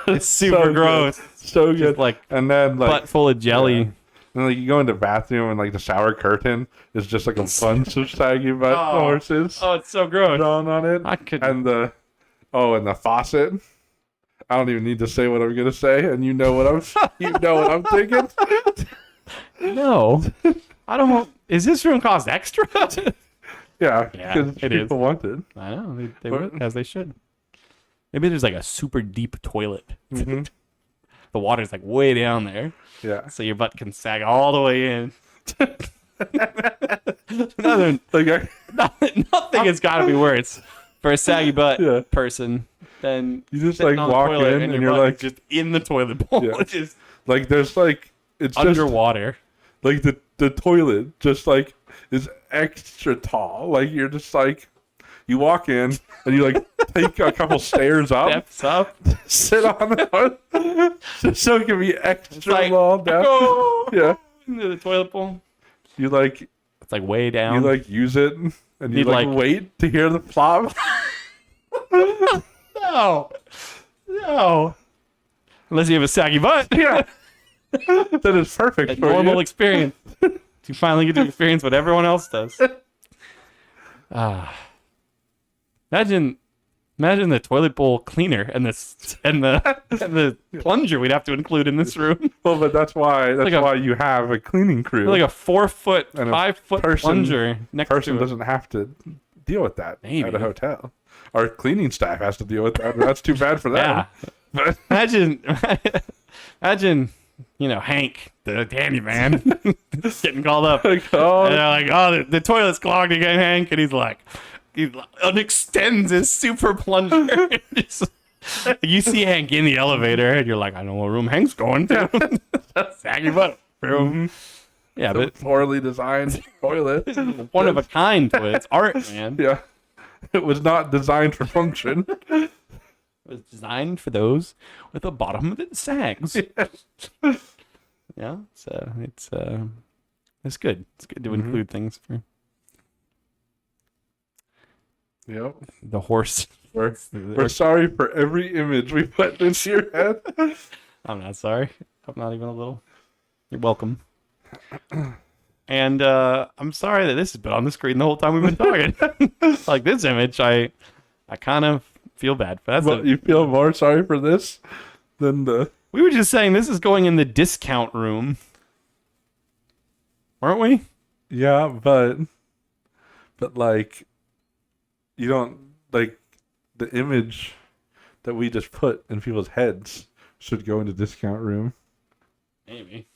Speaker 1: It's super gross.
Speaker 2: So good.
Speaker 1: Just, like,
Speaker 2: and then like
Speaker 1: butt full of jelly.
Speaker 2: Yeah. And like you go into the bathroom and like the shower curtain is just like a bunch of saggy butt horses.
Speaker 1: Oh, it's so gross.
Speaker 2: Drawn on it. And the faucet. I don't even need to say what I'm gonna say, and you know what I'm thinking.
Speaker 1: No, I don't. Is this room cost extra?
Speaker 2: Yeah, because people want it.
Speaker 1: I know they would, as they should. Maybe there's like a super deep toilet. The water's like way down there.
Speaker 2: Yeah,
Speaker 1: so your butt can sag all the way in. Nothing has got to be worse for a saggy butt person. Then
Speaker 2: you just like walk in and you're like
Speaker 1: just in the toilet bowl.
Speaker 2: Yeah. Just like there's like it's
Speaker 1: underwater.
Speaker 2: Like the toilet just like is extra tall. Like you're just like you walk in and you like take a couple stairs up,
Speaker 1: steps up,
Speaker 2: sit on it, so it can be extra long down. Yeah,
Speaker 1: into the toilet bowl.
Speaker 2: You like
Speaker 1: it's like way down.
Speaker 2: You like use it and you like wait to hear the plop. No. Unless you have a saggy butt. Yeah. That is perfect for
Speaker 1: normal experience. You finally get to experience what everyone else does. Imagine the toilet bowl cleaner and the plunger we'd have to include in this room.
Speaker 2: Well, but that's why you have a cleaning crew.
Speaker 1: Like a 4-foot, 5-foot plunger next to it.
Speaker 2: Person doesn't have to deal with that at a hotel. Our cleaning staff has to deal with that. That's too bad for them.
Speaker 1: Yeah. Imagine, you know, Hank, the handyman, getting called up. And they're like, "Oh, the toilet's clogged again, Hank." And he's like extends his super plunger. You see Hank in the elevator, and you're like, "I know what room Hank's going to." Saggy butt room. Yeah, but
Speaker 2: poorly designed toilet.
Speaker 1: One of a kind toilet. It's art, man.
Speaker 2: Yeah. It was not designed for function.
Speaker 1: It was designed for those with a bottom that sags. Yeah, so it's good. It's good to include things for.
Speaker 2: Yep.
Speaker 1: The horse.
Speaker 2: We're sorry for every image we put into your head.
Speaker 1: I'm not sorry. I'm not even a little. You're welcome. And I'm sorry that this has been on the screen the whole time we've been talking. Like this image, I kind of feel bad. But
Speaker 2: you feel more sorry for this than the...
Speaker 1: We were just saying this is going in the discount room. Weren't we?
Speaker 2: Yeah, but But like, you don't like the image that we just put in people's heads should go in the discount room.
Speaker 1: Maybe.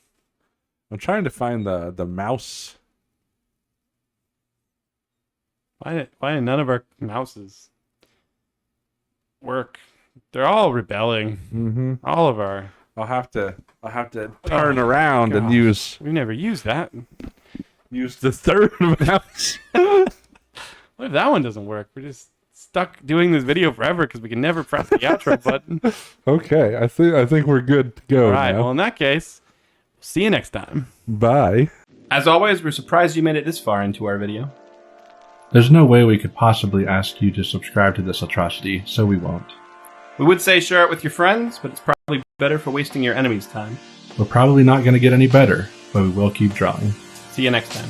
Speaker 2: I'm trying to find the mouse.
Speaker 1: Why did none of our mouses work? They're all rebelling.
Speaker 2: Mm-hmm.
Speaker 1: All of our.
Speaker 2: I'll have to turn around and use.
Speaker 1: We never used that.
Speaker 2: Use the third mouse.
Speaker 1: What if that one doesn't work? We're just stuck doing this video forever because we can never press the outro button.
Speaker 2: Okay, I think we're good to go.
Speaker 1: All right.
Speaker 2: Now.
Speaker 1: Well, in that case, see you next time.
Speaker 2: Bye.
Speaker 1: As always, we're surprised you made it this far into our video.
Speaker 2: There's no way we could possibly ask you to subscribe to this atrocity, so we won't.
Speaker 1: We would say share it with your friends, but it's probably better for wasting your enemy's time.
Speaker 2: We're probably not going to get any better, but we will keep drawing.
Speaker 1: See you next time.